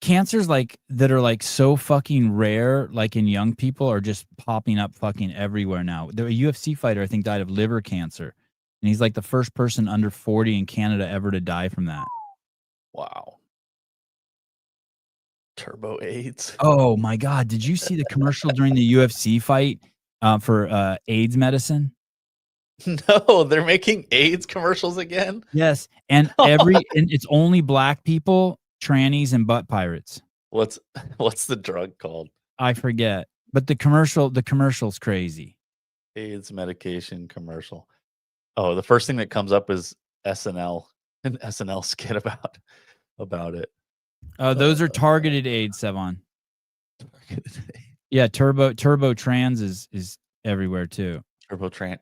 cancers like that are like so fucking rare, like in young people, are just popping up fucking everywhere now. A UFC fighter, I think, died of liver cancer, and he's like the first person under 40 in Canada ever to die from that. Wow. Turbo AIDS. Oh my God! Did you see the commercial during the UFC fight for AIDS medicine? No, they're making AIDS commercials again. Yes, and and it's only black people, trannies, and butt pirates. What's the drug called? I forget, but the commercial's crazy. AIDS medication commercial. Oh, the first thing that comes up is SNL, an SNL skit about it. Those are targeted AIDS, Sevon. Yeah, turbo trans is everywhere too.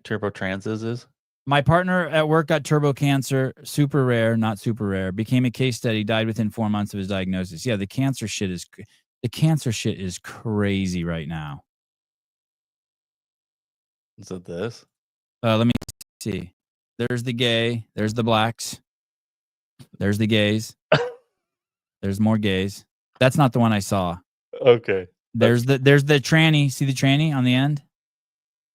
Turbo transes is. My partner at work got turbo cancer, super rare, not super rare. Became a case study, died within 4 months of his diagnosis. Yeah, the cancer shit is crazy right now. Is it this? Let me see. There's the gay. There's the blacks. There's the gays. There's more gays. That's not the one I saw. Okay. There's the tranny. See the tranny on the end?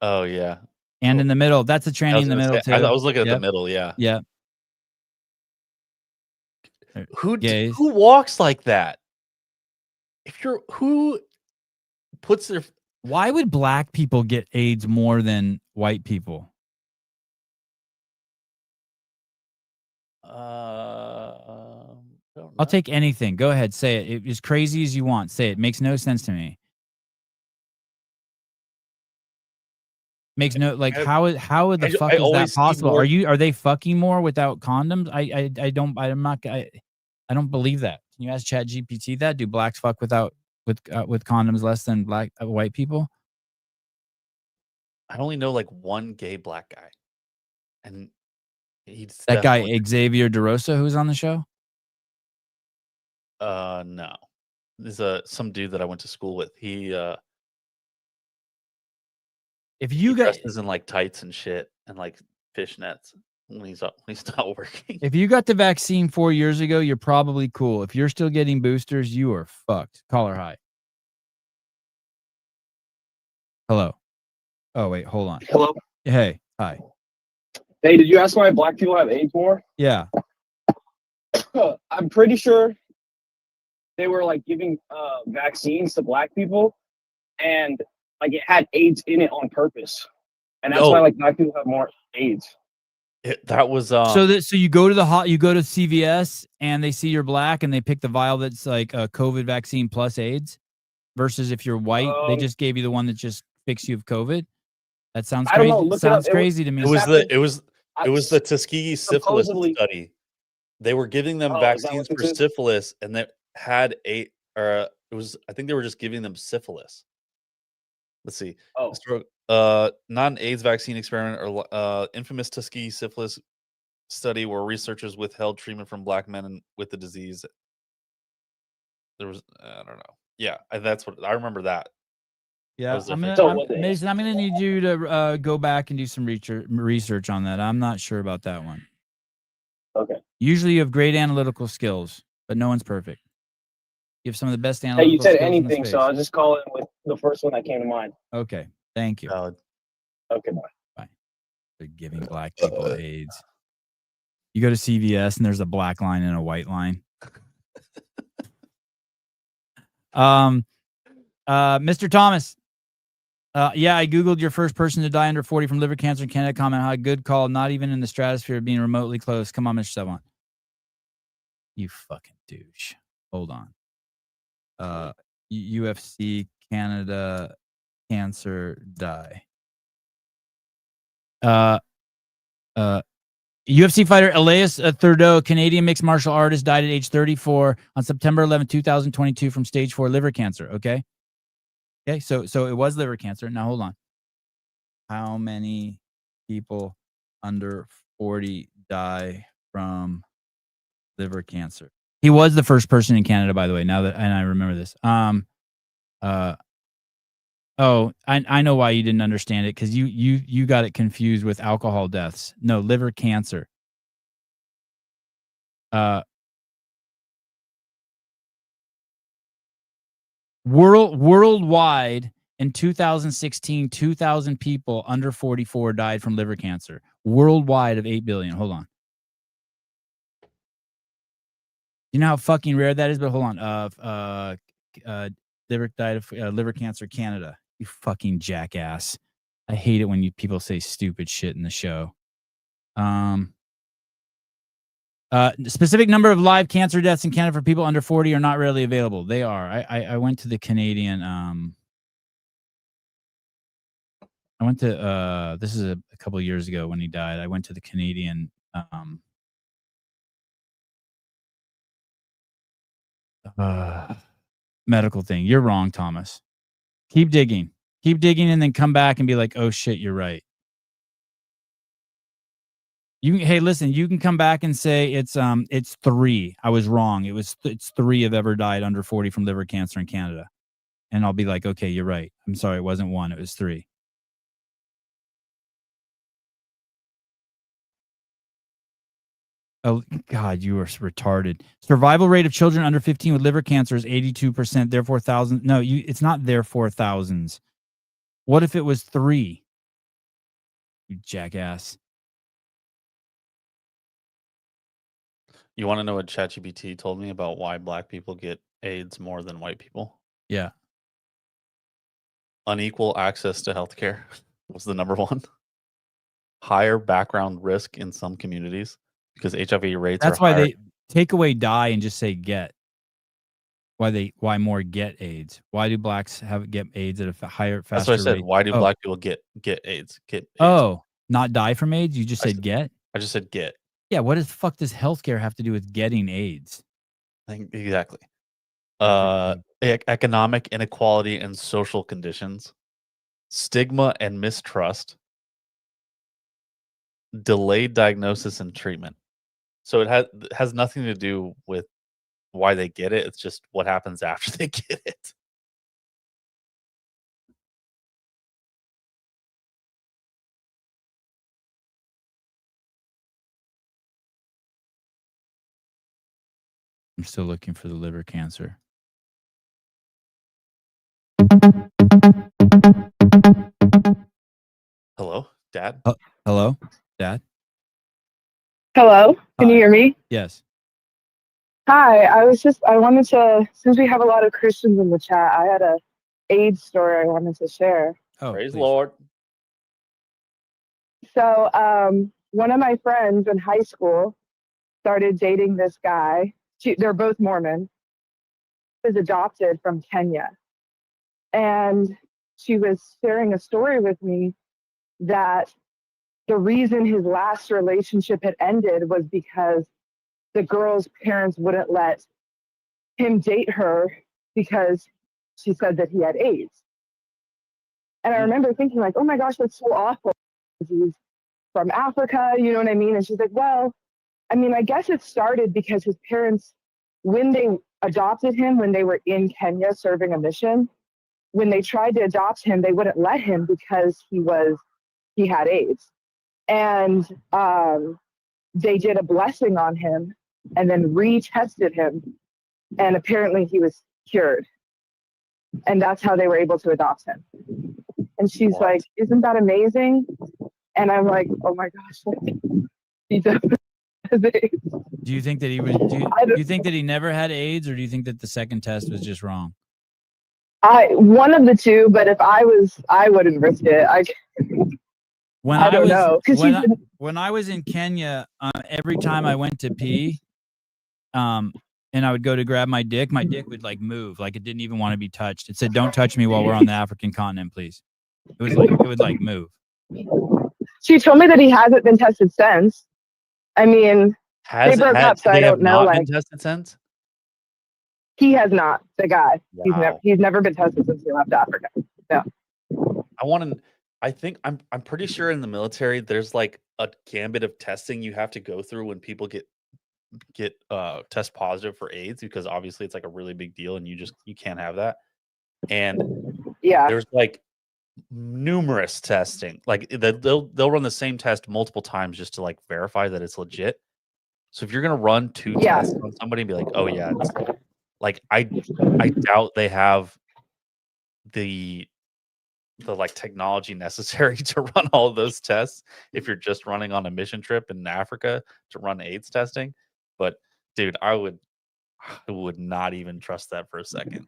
Oh yeah. And in the middle. That's a tranny in the middle too. I was looking at the middle. Yeah. Yeah. Who walks like that? Who puts their Why would black people get AIDS more than white people? I'll take anything. Go ahead, say it. As crazy as you want. Say it. Makes no sense to me. Makes no how the fuck is that possible? Are they fucking more without condoms? I don't believe that. Can you ask ChatGPT that? Do blacks fuck with condoms less than white people? I only know like one gay black guy, and he's that guy Xavier DeRosa who's on the show. No, there's some dude that I went to school with. He if you guys dresses in like tights and shit and like fishnets when he's not working. If you got the vaccine 4 years ago, you're probably cool. If you're still getting boosters, you are fucked. Caller hi. Hello. Oh, wait, hold on. Hello. Hey, hi. Hey, did you ask why black people have AIDS more? Yeah. I'm pretty sure they were like giving vaccines to black people, and like it had AIDS in it on purpose, and that's why like black people have more AIDS. That was So you go to you go to CVS and they see you're black and they pick the vial that's like a COVID vaccine plus AIDS, versus if you're white, they just gave you the one that just fixed you of COVID. That sounds crazy. I don't know. Look sounds it up. crazy to me. It was the Tuskegee syphilis study. They were giving them vaccines for syphilis, and they had I think they were just giving them syphilis. Let's see. Not an AIDS vaccine experiment or infamous Tuskegee syphilis study where researchers withheld treatment from black men with the disease. There was I don't know. Yeah, that's what I remember. That. Yeah, Mason, I'm gonna need you to go back and do some research on that. I'm not sure about that one. Okay. Usually, you have great analytical skills, but no one's perfect. You have some of the best analytical. Hey, you said skills anything, so I'll just call it with the first one that came to mind. Okay, thank you. Okay, bye. Bye. They're giving black people AIDS. You go to CVS and there's a black line and a white line. Mr. Thomas. Yeah, I Googled your first person to die under 40 from liver cancer in Canada. Comment, how good call, not even in the stratosphere being remotely close. Come on, Mr. Savant. You fucking douche. Hold on. UFC Canada cancer die. UFC fighter Elias Thurdeau, Canadian mixed martial artist, died at age 34 on September 11, 2022 from stage 4 liver cancer. Okay. Okay, so it was liver cancer. Now hold on. How many people under 40 die from liver cancer? He was the first person in Canada, by the way. Now that and I remember this. I know why you didn't understand it, because you got it confused with alcohol deaths. No, liver cancer. Worldwide in 2016, 2,000 people under 44 died from liver cancer. Worldwide of 8 billion. Hold on. You know how fucking rare that is? But hold on. Liver died of liver cancer, Canada. You fucking jackass. I hate it when people say stupid shit in the show. Specific number of live cancer deaths in Canada for people under 40 are not readily available. They are. I went to the Canadian. I went to this is a couple of years ago when he died. I went to the Canadian medical thing. You're wrong, Thomas. Keep digging, and then come back and be like, "Oh shit, you're right." Hey, listen, you can come back and say it's 3. I was wrong. It's 3 have ever died under 40 from liver cancer in Canada, and I'll be like, "Okay, you're right. I'm sorry, it wasn't 1. It was 3." Oh, God, you are retarded. Survival rate of children under 15 with liver cancer is 82%. Therefore, thousands. No, it's not therefore thousands. What if it was 3? You jackass. You want to know what ChatGPT told me about why black people get AIDS more than white people? Yeah. Unequal access to healthcare was the number 1. Higher background risk in some communities because HIV rates That's are why higher. they take away die and just say get. Why more get AIDS? Why do blacks get AIDS at a higher, faster rate? That's what I said. Rate? Why do black people get AIDS? Get AIDS. Oh, not die from AIDS? You just said get? I just said get. Yeah, what the fuck does healthcare have to do with getting AIDS? Exactly. Economic inequality and social conditions, stigma and mistrust, delayed diagnosis and treatment. So it has nothing to do with why they get it. It's just what happens after they get it. I'm still looking for the liver cancer. Hello, Dad. Hello, Dad. Hello, can you Hi. hear me? Yes. Hi, I wanted to, since we have a lot of Christians in the chat, I had a AIDS story I wanted to share. Oh, Praise please. Lord. So, one of my friends in high school started dating this guy. They're both Mormon. He was adopted from Kenya. And she was sharing a story with me that the reason his last relationship had ended was because the girl's parents wouldn't let him date her because she said that he had AIDS. And I remember thinking like, oh my gosh, that's so awful. He's from Africa, you know what I mean? And she's like, well, I mean, I guess it started because his parents, when they adopted him, when they were in Kenya serving a mission, when they tried to adopt him, they wouldn't let him because he had AIDS. And they did a blessing on him and then retested him. And apparently he was cured. And that's how they were able to adopt him. And she's like, isn't that amazing? And I'm like, oh my gosh, he definitely has AIDS. Do you think that he was? Do you think that he never had AIDS, or do you think that the second test was just wrong? One of the two, but if I wouldn't risk it. I don't know. When I was in Kenya, every time I went to pee, and I would go to grab my dick would like move, like it didn't even want to be touched. It said, "Don't touch me while we're on the African continent, please." It would like move. She told me that he hasn't been tested since. I mean, they broke up, so I don't know. Been tested since? He has not. The guy. Wow. He's never been tested since he left Africa. No. I'm pretty sure in the military there's like a gambit of testing you have to go through when people get test positive for AIDS, because obviously it's like a really big deal and you can't have that. And yeah, there's like numerous testing. Like they'll run the same test multiple times just to like verify that it's legit. So if you're gonna run two tests on somebody and be like, oh yeah, it's like I doubt they have the like technology necessary to run all of those tests if you're just running on a mission trip in Africa to run AIDS testing. But dude, I would not even trust that for a second.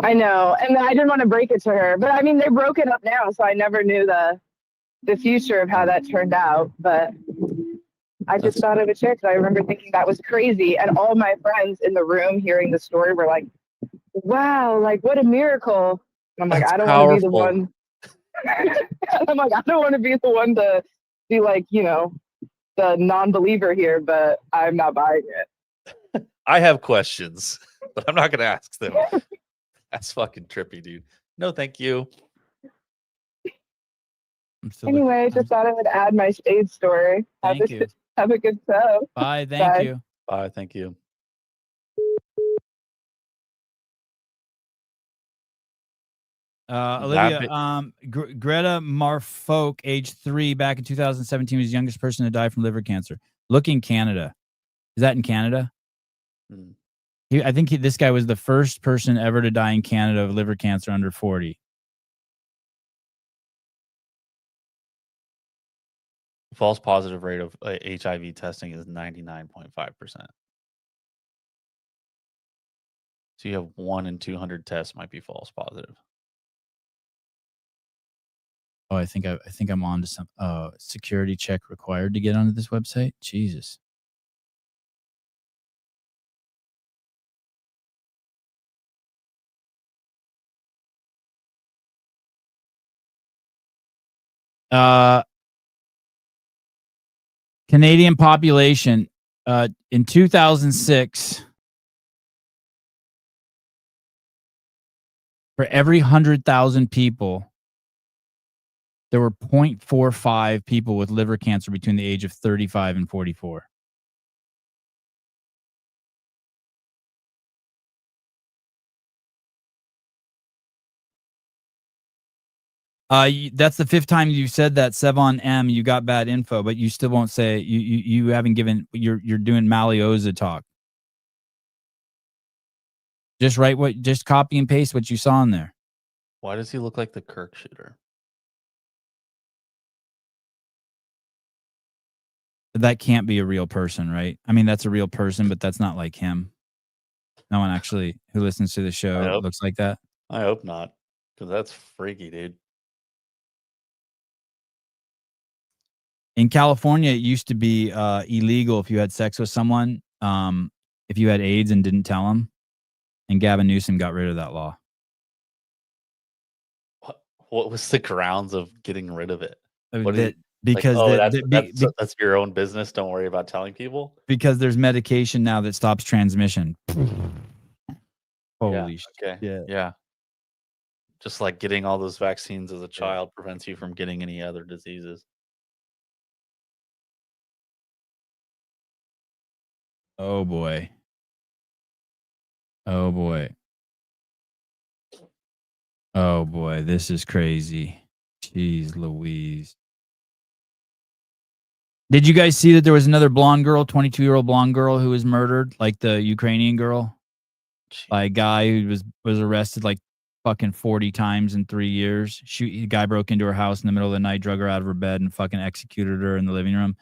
I know, and I didn't want to break it to her, but I mean they broke it up now, so I never knew the future of how that turned out. But I just thought I would share because I remember thinking that was crazy, and all my friends in the room hearing the story were like, "Wow, like what a miracle!" And I'm like, That's I don't want to be the one. I'm like, I don't want to be the one to be like, you know, the non-believer here, but I'm not buying it. I have questions, but I'm not going to ask them. That's fucking trippy, dude. No, thank you. Anyway, just thought I would add my AIDS story. Thank you. Have a good show. Bye. Thank you. Bye. Thank you. Olivia, Greta Marfolk, age 3, back in 2017, was the youngest person to die from liver cancer. Look in Canada. Is that in Canada? I think this guy was the first person ever to die in Canada of liver cancer under 40. False positive rate of HIV testing is 99.5%. So you have 1 in 200 tests might be false positive. Oh, I think I'm on to some security check required to get onto this website. Jesus. Canadian population in 2006, for every 100,000 people, there were 0.45 people with liver cancer between the age of 35 and 44. That's the 5th time you said that, Sevon M. You got bad info, but you still won't say you haven't given. You're doing Malioza talk. Just copy and paste what you saw in there. Why does he look like the Kirk shooter? That can't be a real person, right? I mean, that's a real person, but that's not like him. No one actually who listens to the show looks like that. I hope not, because that's freaky, dude. In California, it used to be illegal if you had sex with someone, if you had AIDS and didn't tell them. And Gavin Newsom got rid of that law. What was the grounds of getting rid of it? That's your own business. Don't worry about telling people. Because there's medication now that stops transmission. Holy shit. Yeah. Just like getting all those vaccines as a child prevents you from getting any other diseases. Oh boy. Oh boy. Oh boy, this is crazy. Jeez Louise. Did you guys see that there was another blonde girl, 22-year-old blonde girl who was murdered, like the Ukrainian girl? By a guy who was arrested like fucking 40 times in 3 years. The guy broke into her house in the middle of the night, drug her out of her bed, and fucking executed her in the living room.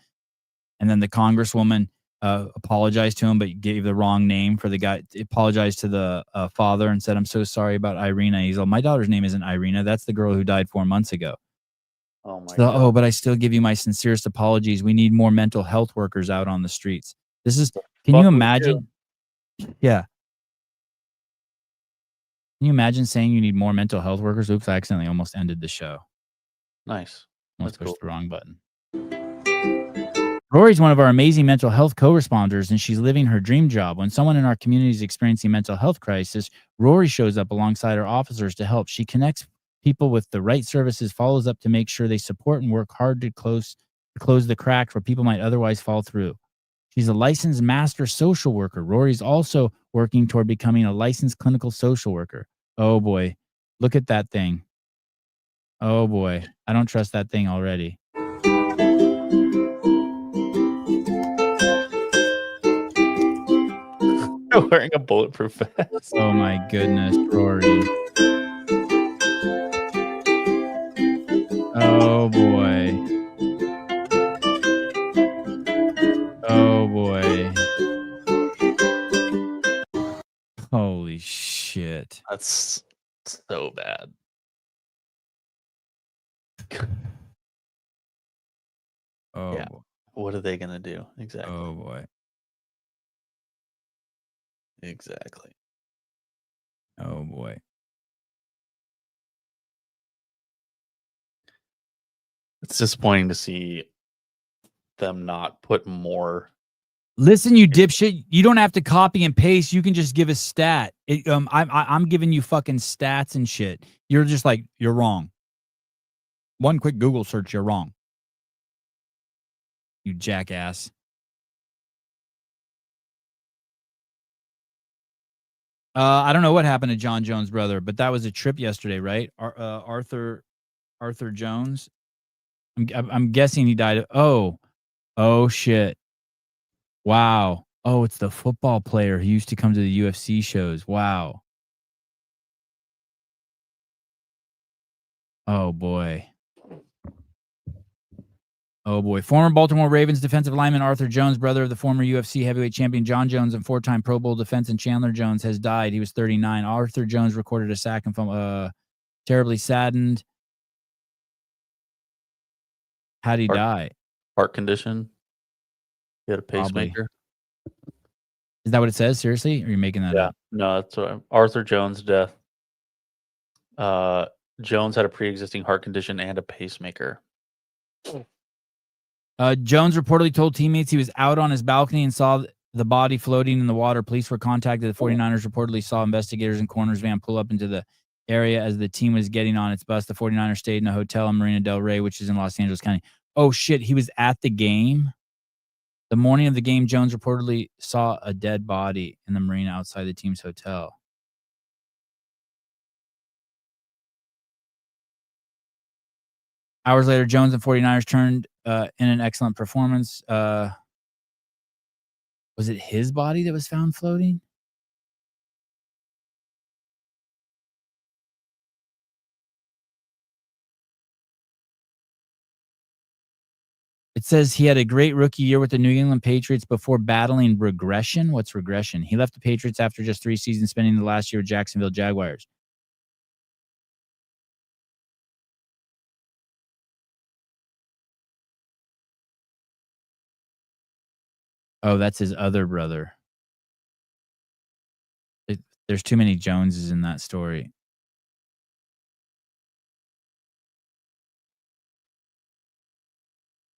And then the congresswoman apologized to him, but gave the wrong name for the guy. Apologized to the father and said, "I'm so sorry about Irina." He's like, "My daughter's name isn't Irina. That's the girl who died 4 months ago." Oh my God. Oh, but I still give you my sincerest apologies. We need more mental health workers out on the streets. Can you imagine? Yeah. Can you imagine saying you need more mental health workers? Oops, I accidentally almost ended the show. Nice. Almost pushed the wrong button. Rory's one of our amazing mental health co-responders, and she's living her dream job. When someone in our community is experiencing mental health crisis, Rory shows up alongside our officers to help. She connects people with the right services, follows up to make sure they support and work hard to close the cracks where people might otherwise fall through. She's a licensed master social worker. Rory's also working toward becoming a licensed clinical social worker. Oh boy. Look at that thing. Oh boy. I don't trust that thing already. Wearing a bulletproof vest. Oh my goodness, Rory. Oh boy. Oh boy. Holy shit. That's so bad. Oh yeah. boy. What are they going to do? Exactly. Oh boy. Exactly. Oh boy. It's disappointing to see them not put more. Listen, you dipshit. You don't have to copy and paste. You can just give a stat. I'm giving you fucking stats and shit. You're just like, you're wrong. One quick Google search, you're wrong. You jackass. I don't know what happened to John Jones' brother, but that was a trip yesterday, right? Arthur Jones. I'm guessing he died. Oh shit. Wow. Oh, it's the football player who used to come to the UFC shows. Wow. Oh boy. Oh boy. Former Baltimore Ravens defensive lineman Arthur Jones, brother of the former UFC heavyweight champion John Jones and four-time Pro Bowl defense and Chandler Jones, has died. He was 39. Arthur Jones recorded a sack and terribly saddened. How'd he die? Heart condition. He had a Probably. pacemaker. Is that what it says? Seriously? Or are you making that up? No, that's what Arthur Jones' death. Jones had a pre-existing heart condition and a pacemaker. Jones reportedly told teammates he was out on his balcony and saw the body floating in the water. Police were contacted. The 49ers reportedly saw investigators in coroner's van pull up into the area as the team was getting on its bus. The 49ers stayed in a hotel in Marina del Rey, which is in Los Angeles County. Oh, shit. He was at the game? The morning of the game, Jones reportedly saw a dead body in the marina outside the team's hotel. Hours later, Jones and 49ers turned in an excellent performance. Was it his body that was found floating? It says he had a great rookie year with the New England Patriots before battling regression. What's regression? He left the Patriots after just 3 seasons, spending the last year with Jacksonville Jaguars. Oh, that's his other brother. There's too many Joneses in that story.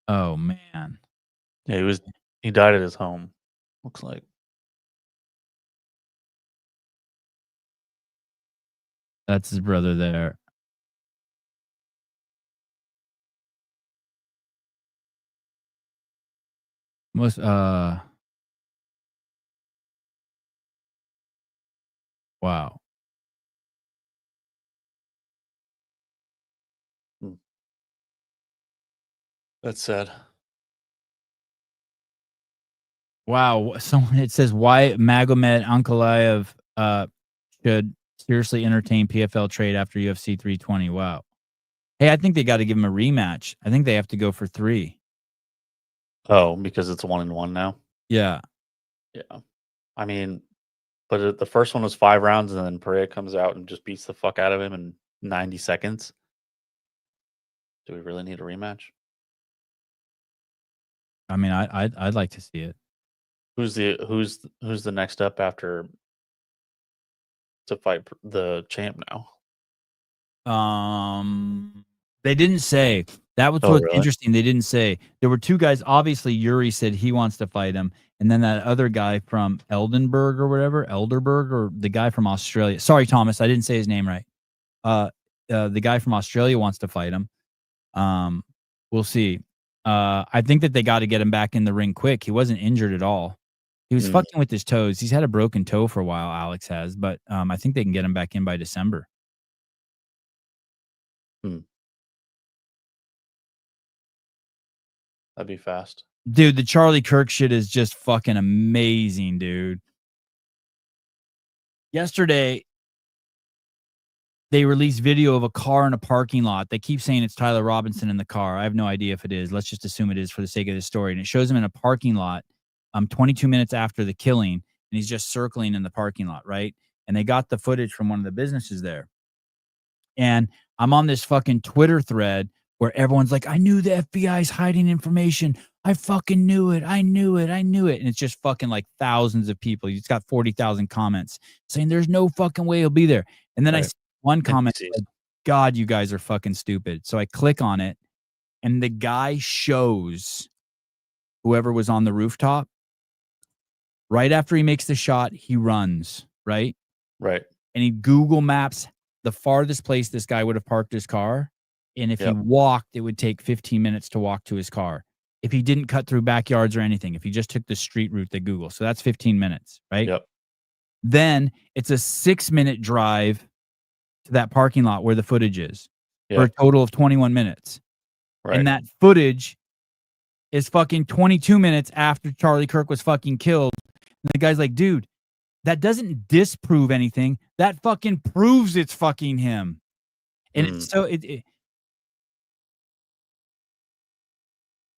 Oh, man. Yeah, he died at his home, looks like. That's his brother there. Most wow. That's sad. Wow. Someone it says why Magomed Ankalaev should seriously entertain PFL trade after UFC 320. Wow. Hey, I think they got to give him a rematch. I think they have to go for 3. Oh, because it's 1-1 now? Yeah. Yeah. I mean, but the first one was 5 rounds, and then Pereira comes out and just beats the fuck out of him in 90 seconds. Do we really need a rematch? I mean, I'd like to see it. Who's the next up after to fight the champ now? They didn't say. That was Oh, what's really? interesting. They didn't say. There were 2 guys. Obviously, Yuri said he wants to fight him, and then that other guy from Eldenburg or whatever, Elderberg, or the guy from Australia. Sorry, Thomas, I didn't say his name right. The guy from Australia wants to fight him. We'll see. I think that they got to get him back in the ring quick. He wasn't injured at all. He was fucking with his toes. He's had a broken toe for a while, Alex has, but I think they can get him back in by December. That'd be fast. Dude, the Charlie Kirk shit is just fucking amazing, dude. Yesterday, they released video of a car in a parking lot. They keep saying it's Tyler Robinson in the car. I have no idea if it is. Let's just assume it is for the sake of this story. And it shows him in a parking lot 22 minutes after the killing, and he's just circling in the parking lot, right? And they got the footage from one of the businesses there. And I'm on this fucking Twitter thread where everyone's like, I knew the FBI's hiding information. I fucking knew it. I knew it. I knew it. And it's just fucking like thousands of people. It's got 40,000 comments saying there's no fucking way he'll be there. And then I see one comment like, God, you guys are fucking stupid. So I click on it, and the guy shows whoever was on the rooftop. Right after he makes the shot, he runs, right? Right. And he Google Maps the farthest place this guy would have parked his car. And if he walked, it would take 15 minutes to walk to his car. If he didn't cut through backyards or anything, if he just took the street route they Google. So that's 15 minutes, right? Yep. Then it's a 6-minute drive to that parking lot where the footage is for a total of 21 minutes. Right. And that footage is fucking 22 minutes after Charlie Kirk was fucking killed. And the guy's like, dude, that doesn't disprove anything. That fucking proves it's fucking him. And it's so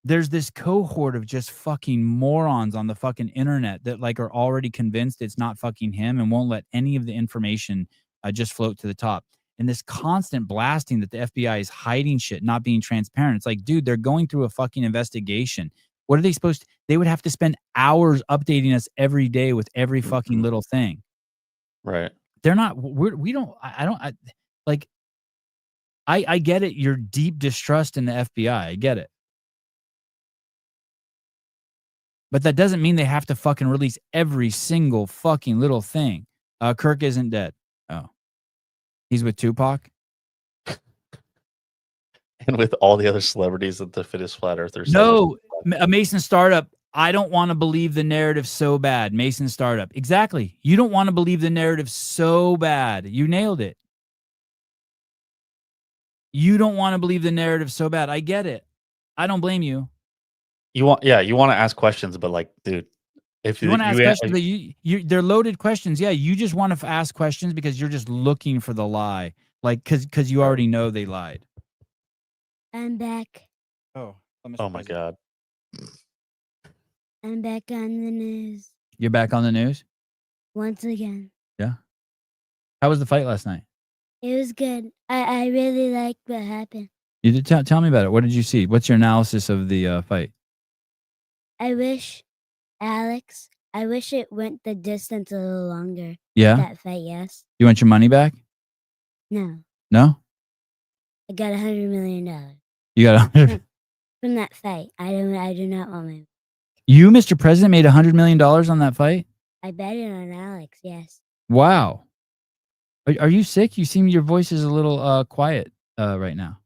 there's this cohort of just fucking morons on the fucking internet that like are already convinced it's not fucking him and won't let any of the information just float to the top. And this constant blasting that the FBI is hiding shit, not being transparent. It's like, dude, they're going through a fucking investigation. What are they supposed to? They would have to spend hours updating us every day with every fucking little thing. Right. They're not. I get it. Your deep distrust in the FBI. I get it. But that doesn't mean they have to fucking release every single fucking little thing. Kirk isn't dead. Oh. He's with Tupac? And with all the other celebrities that the fittest flat earthers. No. A Mason Startup. I don't want to believe the narrative so bad. Mason Startup. Exactly. You don't want to believe the narrative so bad. You nailed it. You don't want to believe the narrative so bad. I get it. I don't blame you. You want to ask questions, but like, dude, if you want to ask questions, but they're loaded questions. Yeah, you just want to ask questions because you're just looking for the lie, like because you already know they lied. I'm back. Oh, oh my God. I'm back on the news You're back on the news? once again. Yeah. How was the fight last night? It was good. I really liked what happened. You did tell me about it. What did you see? What's your analysis of the fight? I wish it went the distance a little longer. Yeah? That fight, yes. You want your money back? No. No? I got $100 million You got 100. from that fight. I do not want my. You, Mr. President, made $100 million on that fight? I bet it on Alex, yes. Wow. Are you sick? You seem your voice is a little quiet right now.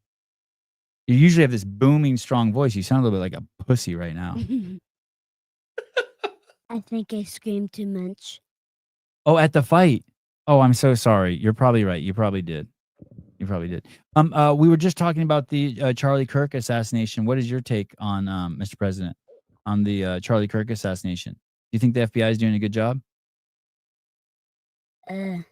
You usually have this booming, strong voice. You sound a little bit like a pussy right now. I think I screamed too much. Oh, at the fight. Oh, I'm so sorry. You're probably right. You probably did. You probably did. We were just talking about the Charlie Kirk assassination. What is your take on, Mr. President, on the Charlie Kirk assassination? Do you think the FBI is doing a good job? A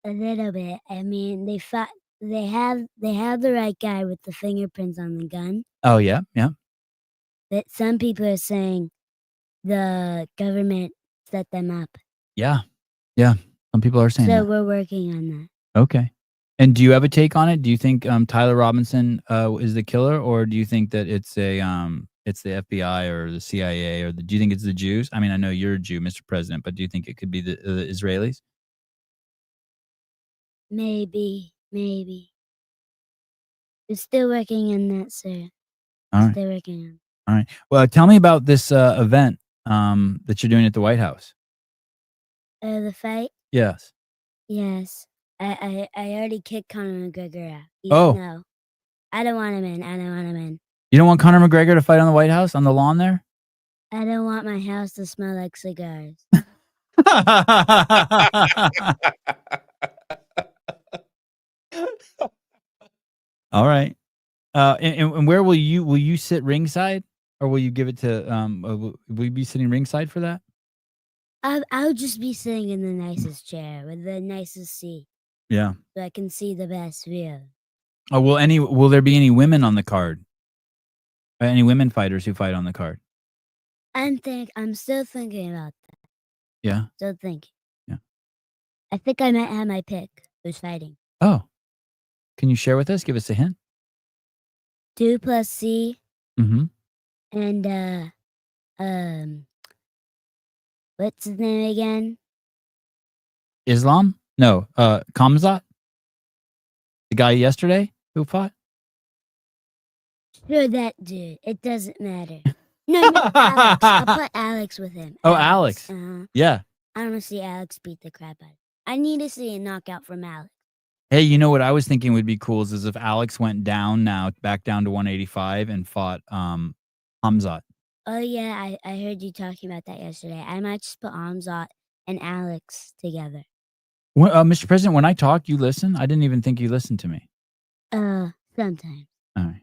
little bit. I mean, they have the right guy with the fingerprints on the gun. Oh yeah, yeah. But some people are saying the government set them up. Yeah. Yeah. Some people are saying So that. we're working on that. Okay. And do you have a take on it? Do you think Tyler Robinson is the killer, or do you think that it's the FBI or the CIA, or do you think it's the Jews? I mean, I know you're a Jew, Mr. President, but do you think it could be the Israelis? Maybe. We're still working on that, sir. All right. Still working on. All right. Well, tell me about this event that you're doing at the White House. The fight? Yes. Yes. I already kicked Conor McGregor out. Oh. No. I don't want him in. You don't want Conor McGregor to fight on the White House, on the lawn there? I don't want my house to smell like cigars. All right. And where will you sit ringside, or will you give it to will you be sitting ringside for that? I'll just be sitting in the nicest chair with the nicest seat Yeah. so I can see the best view. Oh, will there be any women on the card? Any women fighters who fight on the card? I'm still thinking about that. Yeah. Still thinking. Yeah. I think I might have my pick who's fighting. Oh. Can you share with us? Give us a hint. 2 + C Mm-hmm. and what's his name again? Islam? No. Kamzat? The guy yesterday who fought? Sure, that dude. It doesn't matter. No, Alex. I'll put Alex with him. Oh, Alex. Yeah. I want to see Alex beat the crap out of him. I need to see a knockout from Alex. Hey, you know what I was thinking would be cool is if Alex went back down to 185 and fought Hamzat. Oh, yeah. I heard you talking about that yesterday. I might just put Hamzat and Alex together. Mr. President, when I talk, you listen? I didn't even think you listened to me. Sometimes. All right.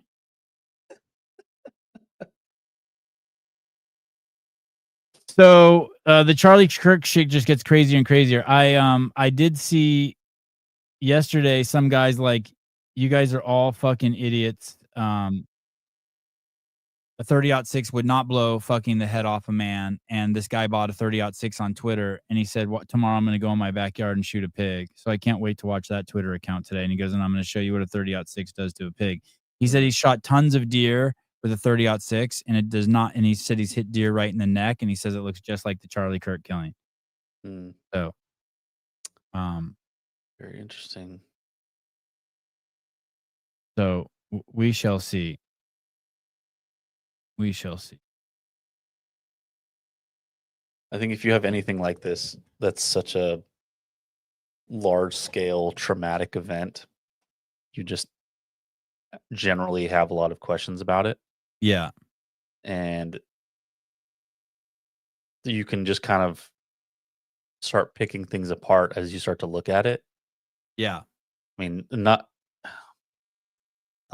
So the Charlie Kirk shit just gets crazier and crazier. I did see yesterday some guys like, you guys are all fucking idiots. A 30-06 would not blow fucking the head off a man, and this guy bought a 30-06 on Twitter, and he said, "What, tomorrow I'm going to go in my backyard and shoot a pig." So I can't wait to watch that Twitter account today. And he goes, "And I'm going to show you what a 30-06 does to a pig." He said he shot tons of deer with a 30-06, and it does not. And he said he's hit deer right in the neck, and he says it looks just like the Charlie Kirk killing. So, very interesting. So we shall see. We shall see. I think if you have anything like this, that's such a large scale traumatic event, you just generally have a lot of questions about it. Yeah. And you can just kind of start picking things apart as you start to look at it. Yeah. I mean,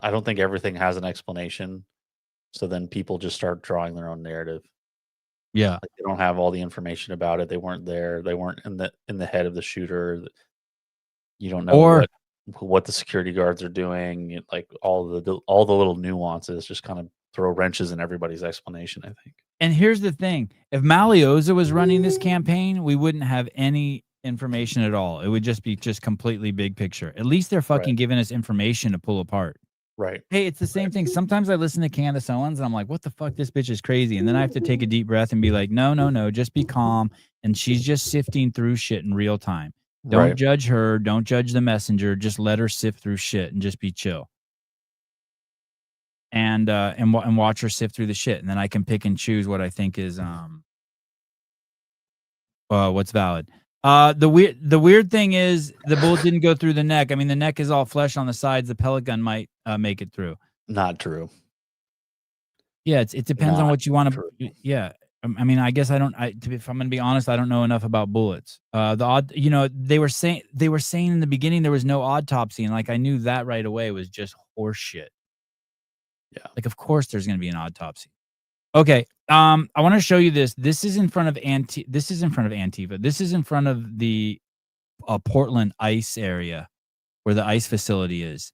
I don't think everything has an explanation. So then people just start drawing their own narrative. Yeah. Like they don't have all the information about it. They weren't there. They weren't in the head of the shooter. You don't know what the security guards are doing. Like all the little nuances just kind of throw wrenches in everybody's explanation, I think. And here's the thing. If Malioza was running this campaign, we wouldn't have any information at all. It would just be completely big picture. At least they're fucking giving us information to pull apart. Right. Hey, it's the same thing. Sometimes I listen to Candace Owens and I'm like, what the fuck? This bitch is crazy. And then I have to take a deep breath and be like, no, just be calm. And she's just sifting through shit in real time. Don't judge her. Don't judge the messenger. Just let her sift through shit and just be chill. And watch her sift through the shit. And then I can pick and choose what I think is what's valid. The weird thing is the bullet didn't go through the neck. I mean, the neck is all flesh on the sides. The pellet gun might make it through. Not true. Yeah, it depends on what you want to. Yeah, I mean, I guess I don't. If I'm gonna be honest, I don't know enough about bullets. They were saying in the beginning there was no autopsy, and like I knew that right away was just horse shit. Yeah, like of course there's gonna be an autopsy. Okay, I want to show you this. This is in front of This is in front of Antifa. This is in front of the Portland ICE area, where the ICE facility is.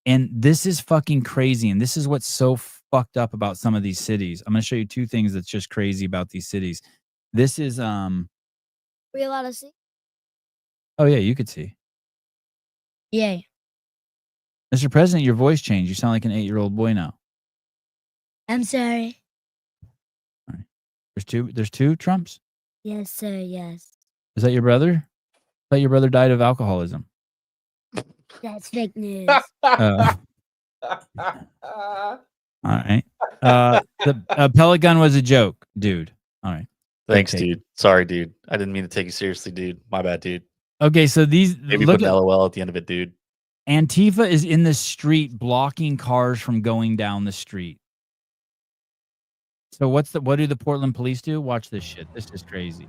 And this is fucking crazy. And this is what's so fucked up about some of these cities. I'm going to show you two things that's just crazy about these cities. This is We allowed to see? Oh yeah, you could see. Yay. Mr. President, your voice changed. You sound like an 8-year-old boy now. I'm sorry. All right. There's two Trumps? Yes, sir, yes. Is that your brother? I thought your brother died of alcoholism. That's fake news. All right. The pellet gun was a joke, dude. All right. Thanks, dude. Sorry, dude. I didn't mean to take you seriously, dude. My bad, dude. Okay, so these maybe put an LOL at the end of it, dude. Antifa is in the street blocking cars from going down the street. So what do the Portland police do? Watch this shit. This is crazy.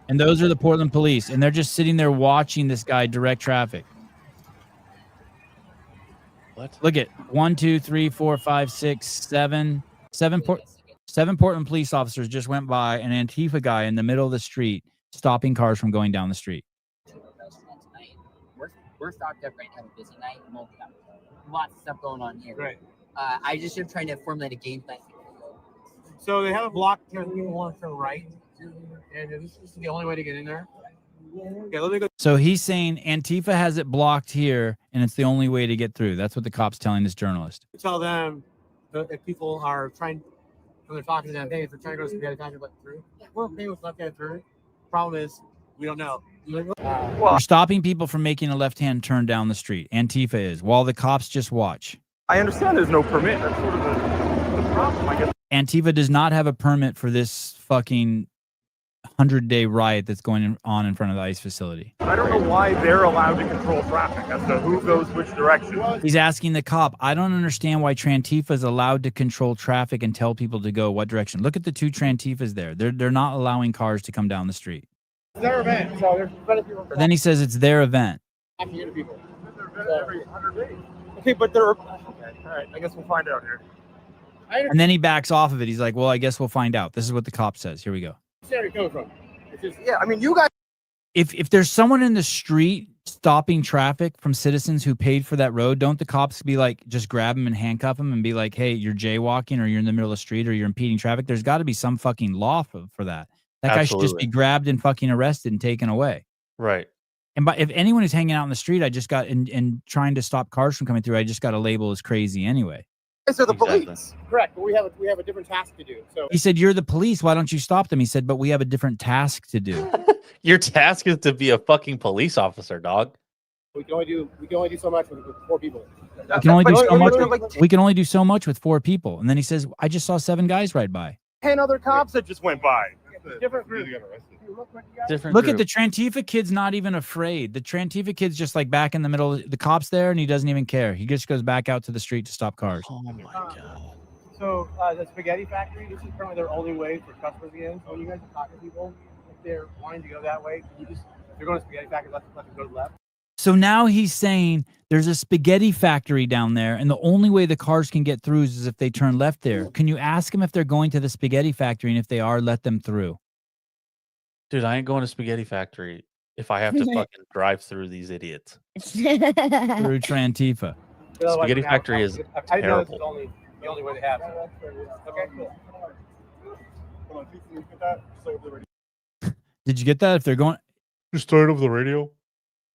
And those are the Portland police, and they're just sitting there watching this guy direct traffic. What? Look at 1, 2, 3, 4, 5, 6, 7 Portland police officers just went by an Antifa guy in the middle of the street, stopping cars from going down the street. We're stocked up right now, a busy night, lots of stuff going on here. Right. I just am trying to formulate a game plan. So they have a block along to the right, and this is the only way to get in there. Okay, let me go. So he's saying Antifa has it blocked here, and it's the only way to get through. That's what the cop's telling this journalist. Tell them if people are trying, when they're talking to them, hey, if they're trying to go to spaghetti factory, let through. We're okay with left hand through. Problem is, we don't know. You're stopping people from making a left-hand turn down the street. Antifa is, while the cops just watch. I understand there's no permit. That's sort of the problem, I guess. Antifa does not have a permit for this fucking 100-day riot that's going on in front of the ICE facility. I don't know why they're allowed to control traffic as to who goes which direction. He's asking the cop, I don't understand why Trantifa is allowed to control traffic and tell people to go what direction. Look at the two Trantifas there. They're not allowing cars to come down the street. It's their event, so there's plenty of people. But then he says it's their event. People. Every 100 days. Okay, but they're... Okay, all right, I guess we'll find out here. And then he backs off of it. He's like, well, I guess we'll find out. This is what the cop says. Here we go. Where it coming from? It's just, yeah, I mean, you guys. If there's someone in the street stopping traffic from citizens who paid for that road, don't the cops be like, just grab them and handcuff them and be like, hey, you're jaywalking or you're in the middle of the street or you're impeding traffic? There's got to be some fucking law for that. That guy should just be grabbed and fucking arrested and taken away. Right. And if anyone is hanging out in the street, I just got and trying to stop cars from coming through, I just got a label as crazy anyway. So the police, correct? But we have a different task to do. So he said, "You're the police. Why don't you stop them?" He said, "But we have a different task to do." Your task is to be a fucking police officer, dog. We can only do so much with 4 people. We can only do so much. We can only do so much with 4 people. And then he says, "I just saw 7 guys ride by." 10 other cops that just went by. Different group. Look at the Trantifa kid's not even afraid. The Trantifa kid's just like back in the middle. The cop's there, and he doesn't even care. He just goes back out to the street to stop cars. Oh my god. So the spaghetti factory, this is currently their only way for customers to get in. So when you guys are talking to people, if they're wanting to go that way, if you're going to spaghetti factory, let them go left. So now he's saying there's a spaghetti factory down there, and the only way the cars can get through is if they turn left there. Can you ask them if they're going to the spaghetti factory, and if they are, let them through? Dude, I ain't going to spaghetti factory. if I have to fucking drive through these idiots. Through Trantifa. Spaghetti Factory is I didn't know this terrible. was the only way they have. Okay, cool. Hold on, can you get that? So the radio. Did you get that? If they're going, You started over the radio.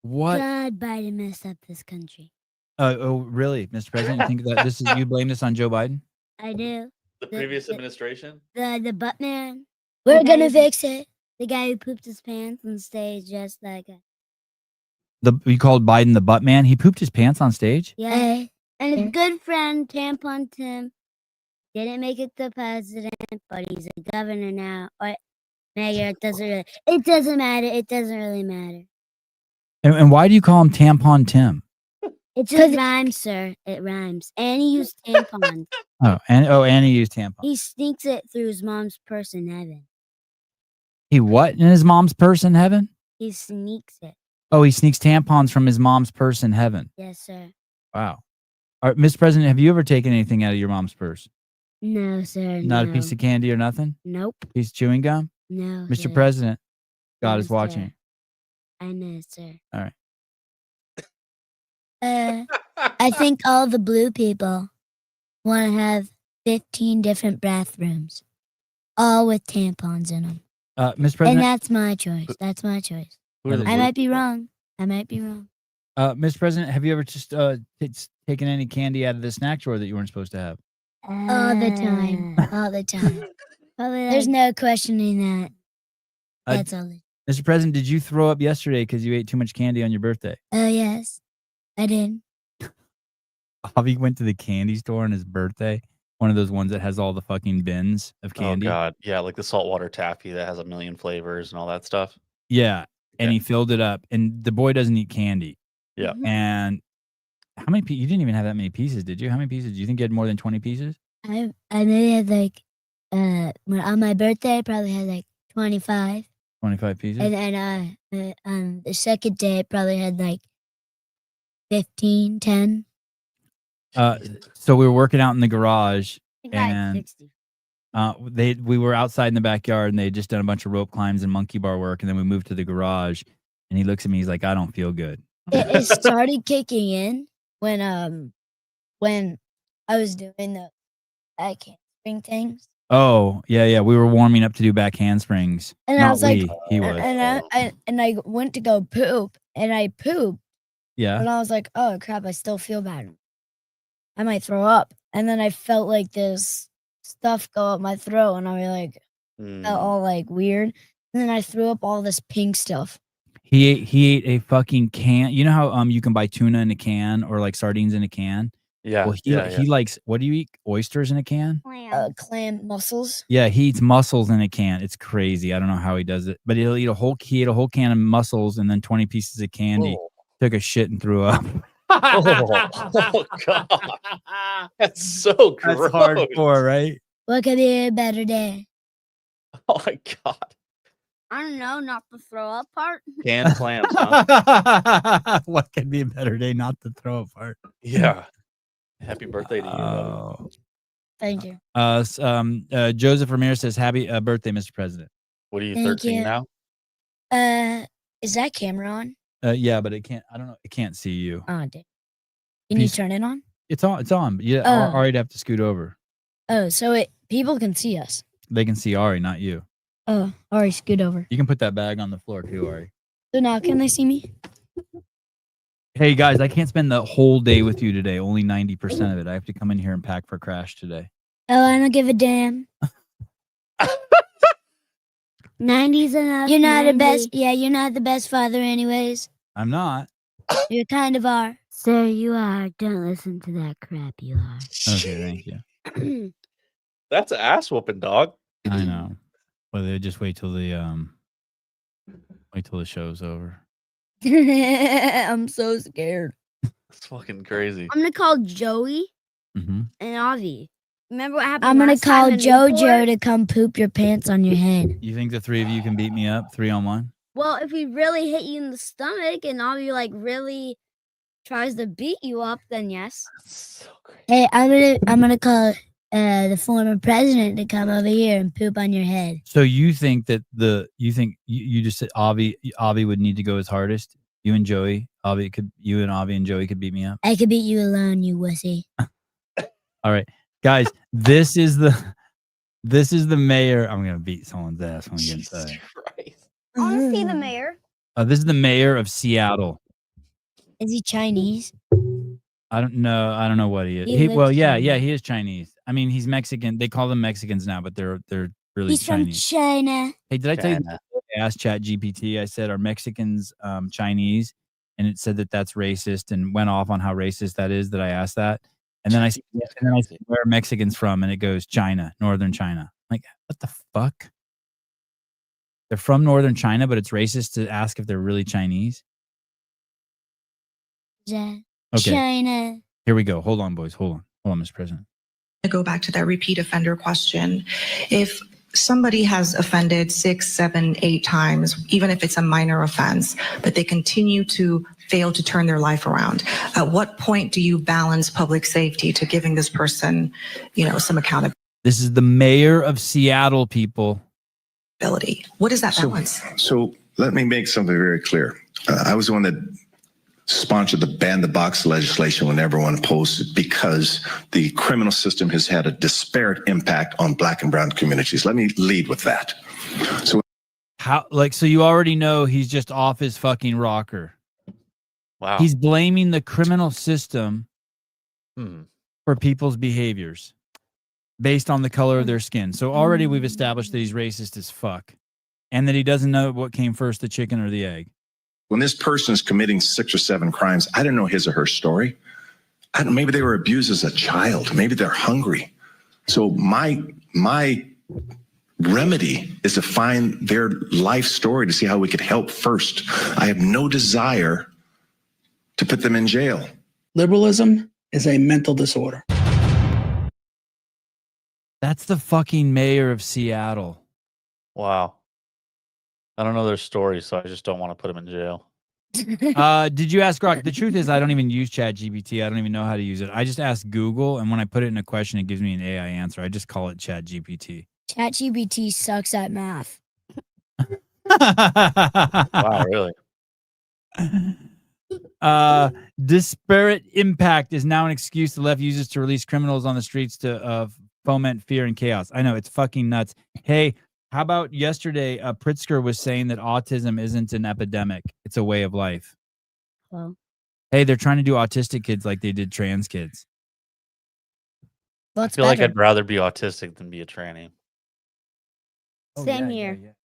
what? God, Biden messed up this country. Oh, really, Mr. President? You think that this is you blame this on Joe Biden? I do. The previous administration. The butt man. We're gonna fix it. The guy who pooped his pants on stage, just that guy. You called Biden the butt man. He pooped his pants on stage. Yeah. And his good friend Tampon Tim didn't make it to president, but he's a governor now. Or mayor. It doesn't matter. It doesn't really matter. And why do you call him Tampon Tim? It just rhymes, sir. It rhymes. And he used tampons. And he used tampons. He sneaks it through his mom's purse in heaven. He what in his mom's purse in heaven? He sneaks it. Oh, he sneaks tampons from his mom's purse in heaven. Yes, sir. Wow. All right, Mr. President, have you ever taken anything out of your mom's purse? No, sir. Not no. a piece of candy or nothing? Nope. Piece of chewing gum? No. Mr. Sir. President, God No, is watching. sir. I know, sir. All right. I think all the blue people want to have 15 different bathrooms, all with tampons in them. Mr. President. And that's my choice. That's my choice. I might be wrong. Mr. President, have you ever just taken any candy out of the snack drawer that you weren't supposed to have? All the time. All the time. There's no questioning that. That's all. Mr. President, did you throw up yesterday because you ate too much candy on your birthday? Oh, yes. I did. Javi went to the candy store on his birthday. One of those ones that has all the fucking bins of candy. Oh God, yeah, like the saltwater taffy that has a million flavors and all that stuff. Yeah, and he filled it up. And the boy doesn't eat candy. Yeah. And how many? You didn't even have that many pieces, did you? How many pieces? Do you think you had more than 20 pieces? I maybe had like on my birthday I probably had like 25. 25 pieces. And then on the second day I probably had like 15, 10. So we were working out in the garage, I got and 60. we were outside in the backyard, and they had just done a bunch of rope climbs and monkey bar work, and then we moved to the garage, and he looks at me, he's like, I don't feel good. It started kicking in when I was doing the back handspring things. Oh, yeah, we were warming up to do back handsprings. And Not I was like, he was. and I went to go poop, and I pooped. Yeah. And I was like, oh crap, I still feel bad. I might throw up. And then I felt like this stuff go up my throat, and I was like, felt all like weird. And then I threw up all this pink stuff. He ate a fucking can. You know how you can buy tuna in a can or like sardines in a can? Yeah. Well, he likes, what do you eat? Oysters in a can? Clam mussels. Yeah, he eats mussels in a can. It's crazy. I don't know how he does it, but he ate a whole can of mussels and then 20 pieces of candy. Whoa. Took a shit and threw up. Oh God, that's so gross. That's hardcore, right? What could be a better day? Oh my God. I don't know, not the throw up part. Canned clams, huh? What could be a better day not to throw apart? Yeah. Happy birthday to you. Oh. Thank you. Joseph Ramirez says, happy birthday, Mr. President. What are you, Thank 13 you. now? Is that camera on? Yeah, but it can't, I don't know, it can't see you. Oh, can you turn it on? It's on. Yeah, Oh. Ari'd have to scoot over. Oh, so people can see us. They can see Ari, not you. Oh, Ari, scoot over. You can put that bag on the floor too, Ari. So now can they see me? Hey guys, I can't spend the whole day with you today. Only 90% of it. I have to come in here and pack for crash today. Oh, I don't give a damn. 90's enough. You're not the best. Yeah, you're not the best father anyways. I'm not. You kind of are. Sir, you are. Don't listen to that crap, you are. Okay, thank you. That's an ass whooping, dog. I know. Well, they just wait till the show's over. I'm so scared. It's fucking crazy. I'm gonna call Joey Mhm. and Avi. Remember what happened? I'm gonna call JoJo to come poop your pants on your head. You think the three of you can beat me up 3-on-1? Well, if he really hit you in the stomach and Avi like really tries to beat you up, then yes. That's so crazy. Hey, I'm gonna call the former president to come over here and poop on your head. So you think that you just said Avi would need to go his hardest? You and Joey, Avi and Joey could beat me up. I could beat you alone, you wussy. All right, guys, this is the mayor. I'm gonna beat someone's ass when we get inside. I want to see the mayor. This is the mayor of Seattle. Is he Chinese? I don't know what he is. He looks Chinese. He is Chinese. I mean, he's Mexican. They call them Mexicans now, but they're really He's Chinese. from China. Hey, did I tell you? I asked ChatGPT. I said, "Are Mexicans Chinese?" And it said that that's racist, and went off on how racist that is. That I asked that, and then I said, "Where are Mexicans from?" And it goes, "China, northern China." I'm like, what the fuck? They're from northern China, but it's racist to ask if they're really Chinese. Yeah. Okay. China. Here we go. Hold on, boys. Hold on, Mr. President. To go back to that repeat offender question, if somebody has offended 6, 7, 8 times, even if it's a minor offense, but they continue to fail to turn their life around, at what point do you balance public safety to giving this person, some accountability? This is the mayor of Seattle, people. What is that balance? So let me make something very clear. I was the one that sponsored the ban the box legislation when everyone opposed it because the criminal system has had a disparate impact on Black and brown communities. Let me lead with that. So you already know he's just off his fucking rocker. Wow. He's blaming the criminal system for people's behaviors based on the color of their skin. So already we've established that he's racist as fuck and that he doesn't know what came first, the chicken or the egg. when this person is committing 6 or 7 crimes, I don't know his or her story. Maybe they were abused as a child. Maybe they're hungry. So my remedy is to find their life story to see how we could help first. I have no desire to put them in jail. Liberalism is a mental disorder. That's the fucking mayor of Seattle. Wow. I don't know their story, so I just don't want to put them in jail. Did you ask Grok? The truth is I don't even use ChatGPT. I don't even know how to use it. I just ask Google, and when I put it in a question, it gives me an AI answer. I just call it ChatGPT. ChatGPT sucks at math. Wow, really? Disparate impact is now an excuse the left uses to release criminals on the streets to foment fear and chaos. I know, it's fucking nuts. Hey, how about yesterday, Pritzker was saying that autism isn't an epidemic. It's a way of life. Well, hey, they're trying to do autistic kids like they did trans kids. I feel like I'd rather be autistic than be a tranny. Same here.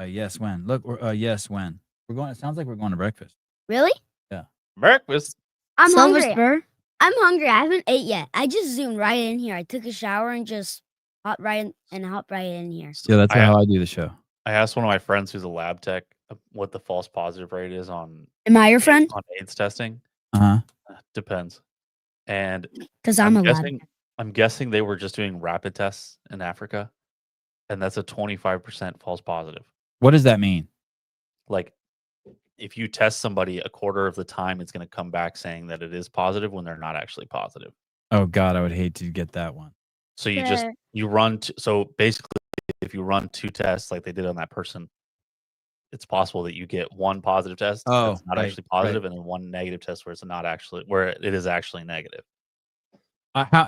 Yes, when? Look, yes, when? We're going. It sounds like we're going to breakfast. Really? Yeah. Breakfast. I'm Silver hungry. Spur? I'm hungry. I haven't ate yet. I just zoomed right in here. I took a shower and just hopped right in here. Yeah, that's how I do the show. I asked one of my friends who's a lab tech what the false positive rate is on. Am I your friend? On AIDS testing. Depends. And because I'm a lab tech. I'm guessing they were just doing rapid tests in Africa, and that's a 25% false positive. What does that mean? Like, if you test somebody a quarter of the time, it's going to come back saying that it is positive when they're not actually positive. Oh God, I would hate to get that one. So you run. So basically, if you run 2 tests like they did on that person, it's possible that you get 1 positive test that's not actually positive, and then 1 negative test where it is actually negative.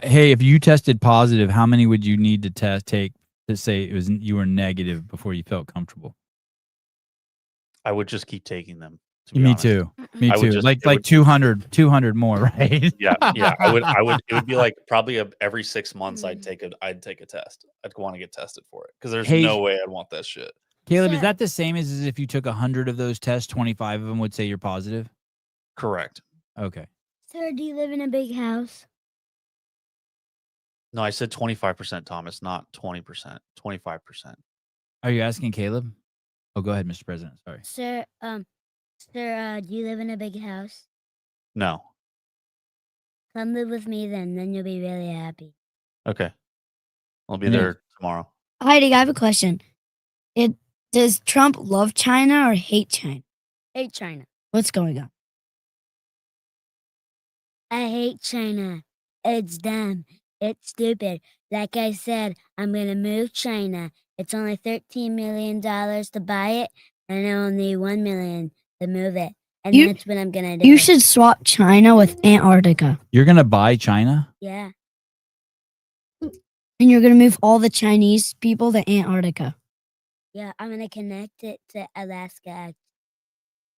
Hey, if you tested positive, how many would you need to take to say you were negative before you felt comfortable? I would just keep taking them. Me too. Me too. Like 200 more, right? Yeah. I would. It would be like probably every 6 months I'd take a test. I'd want to get tested for it because there's no way I'd want that shit. Caleb, is that the same as if you took 100 of those tests, 25 of them would say you're positive? Correct. Okay. Sir, do you live in a big house? No, I said 25%, Thomas, not 20%. 25%. Are you asking Caleb? Oh, go ahead, Mr. President. Sorry. Sir, do you live in a big house? No. Come live with me then you'll be really happy. Okay. I'll be there tomorrow. Heidi, I have a question. Does Trump love China or hate China? Hate China. What's going on? I hate China. It's dumb. It's stupid. Like I said, I'm going to move China. It's only $13 million to buy it, and only $1 million to move it. And that's what I'm going to do. You should swap China with Antarctica. You're gonna buy China? Yeah. And you're going to move all the Chinese people to Antarctica. Yeah, I'm going to connect it to Alaska.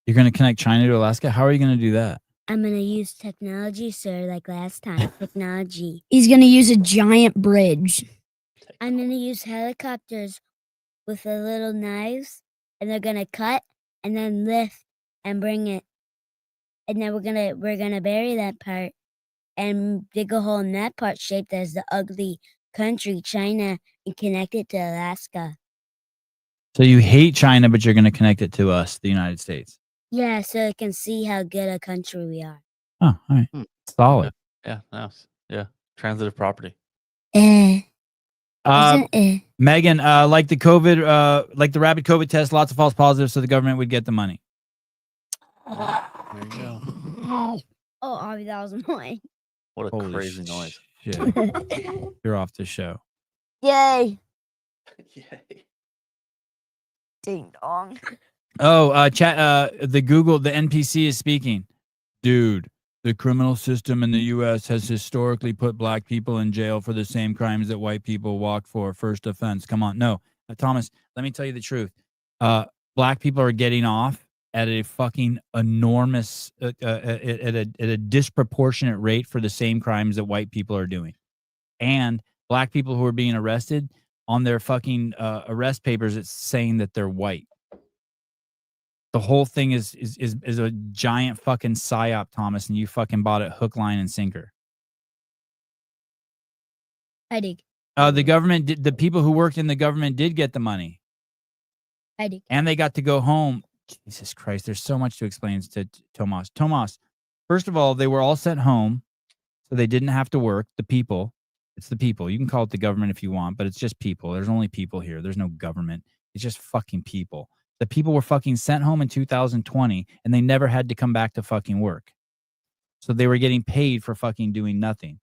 You're gonna connect China to Alaska? How are you gonna do that? I'm going to use technology, sir, like last time. Technology. He's going to use a giant bridge. I'm going to use helicopters with the little knives, and they're going to cut and then lift and bring it. And then we're gonna bury that part and dig a hole in that part shaped as the ugly country, China, and connect it to Alaska. So you hate China, but you're gonna connect it to us, the United States. Yeah, so they can see how good a country we are. Oh, all right. Solid. Yeah, nice. Yeah, transitive property. Megan, like the COVID, like the rapid COVID test, lots of false positives, so the government would get the money. There you go. Oh, Avi, that was annoying. What a Holy crazy noise. shit. You're off the show. Yay. Yay. Ding dong. Oh, chat. The NPC is speaking. Dude, the criminal system in the U.S. has historically put black people in jail for the same crimes that white people walk for. First offense. Come on, no, Thomas. Let me tell you the truth. Black people are getting off at a fucking enormous, at a disproportionate rate for the same crimes that white people are doing, and black people who are being arrested on their fucking arrest papers, it's saying that they're white. The whole thing is a giant fucking psyop, Thomas, and you fucking bought it hook, line, and sinker. I dig. The government did, the people who worked in the government did get the money. I dig. And they got to go home. Jesus Christ, there's so much to explain to Tomas. Tomas, first of all, they were all sent home, so they didn't have to work. The people. It's the people. You can call it the government if you want, but it's just people. There's only people here. There's no government. It's just fucking people. The people were fucking sent home in 2020, and they never had to come back to fucking work. So they were getting paid for fucking doing nothing.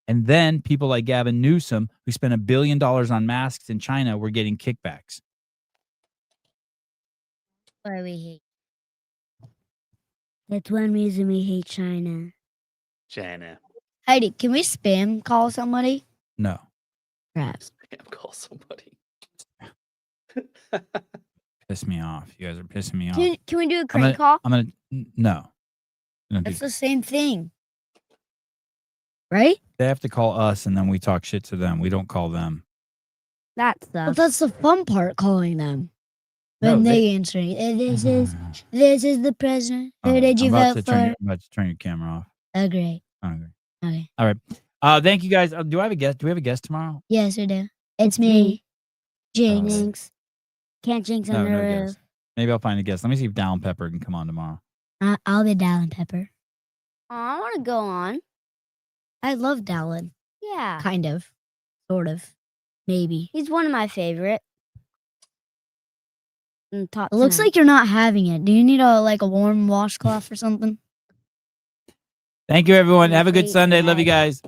And then people like Gavin Newsom, who spent $1 billion on masks in China, were getting kickbacks. Why we hate. That's one reason we hate China. China. Heidi, can we spam call somebody? No. Perhaps. Spam call somebody. Piss me off. You guys are pissing me off. Can we do a crank call? No. That's the same thing. Right? They have to call us, and then we talk shit to them. We don't call them. That's But that's the fun part, calling them. No, When they- they answer it. This is the president. Who did you I'm about vote to turn for? your, I'm about to turn your camera off. Oh, great. Okay. Okay. All right. Thank you guys. Do I have a guest? Do we have a guest tomorrow? Yes, we do. It's me. Jinx. Jinx. Can't jinx on the No roof. guest. Maybe I'll find a guest. Let me see if Dallin Pepper can come on tomorrow. I'll be Dallin Pepper. Oh, I want to go on. I love Dallin. Yeah. Kind of. Sort of. Maybe. He's one of my favorite. Top It looks 10. like you're not having it. Do you need a warm washcloth or something? Thank you, everyone. Have a good Great Sunday. Love you guy. guys.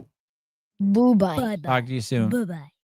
Boo bye. Bye-bye. Talk to you soon. Bye-bye.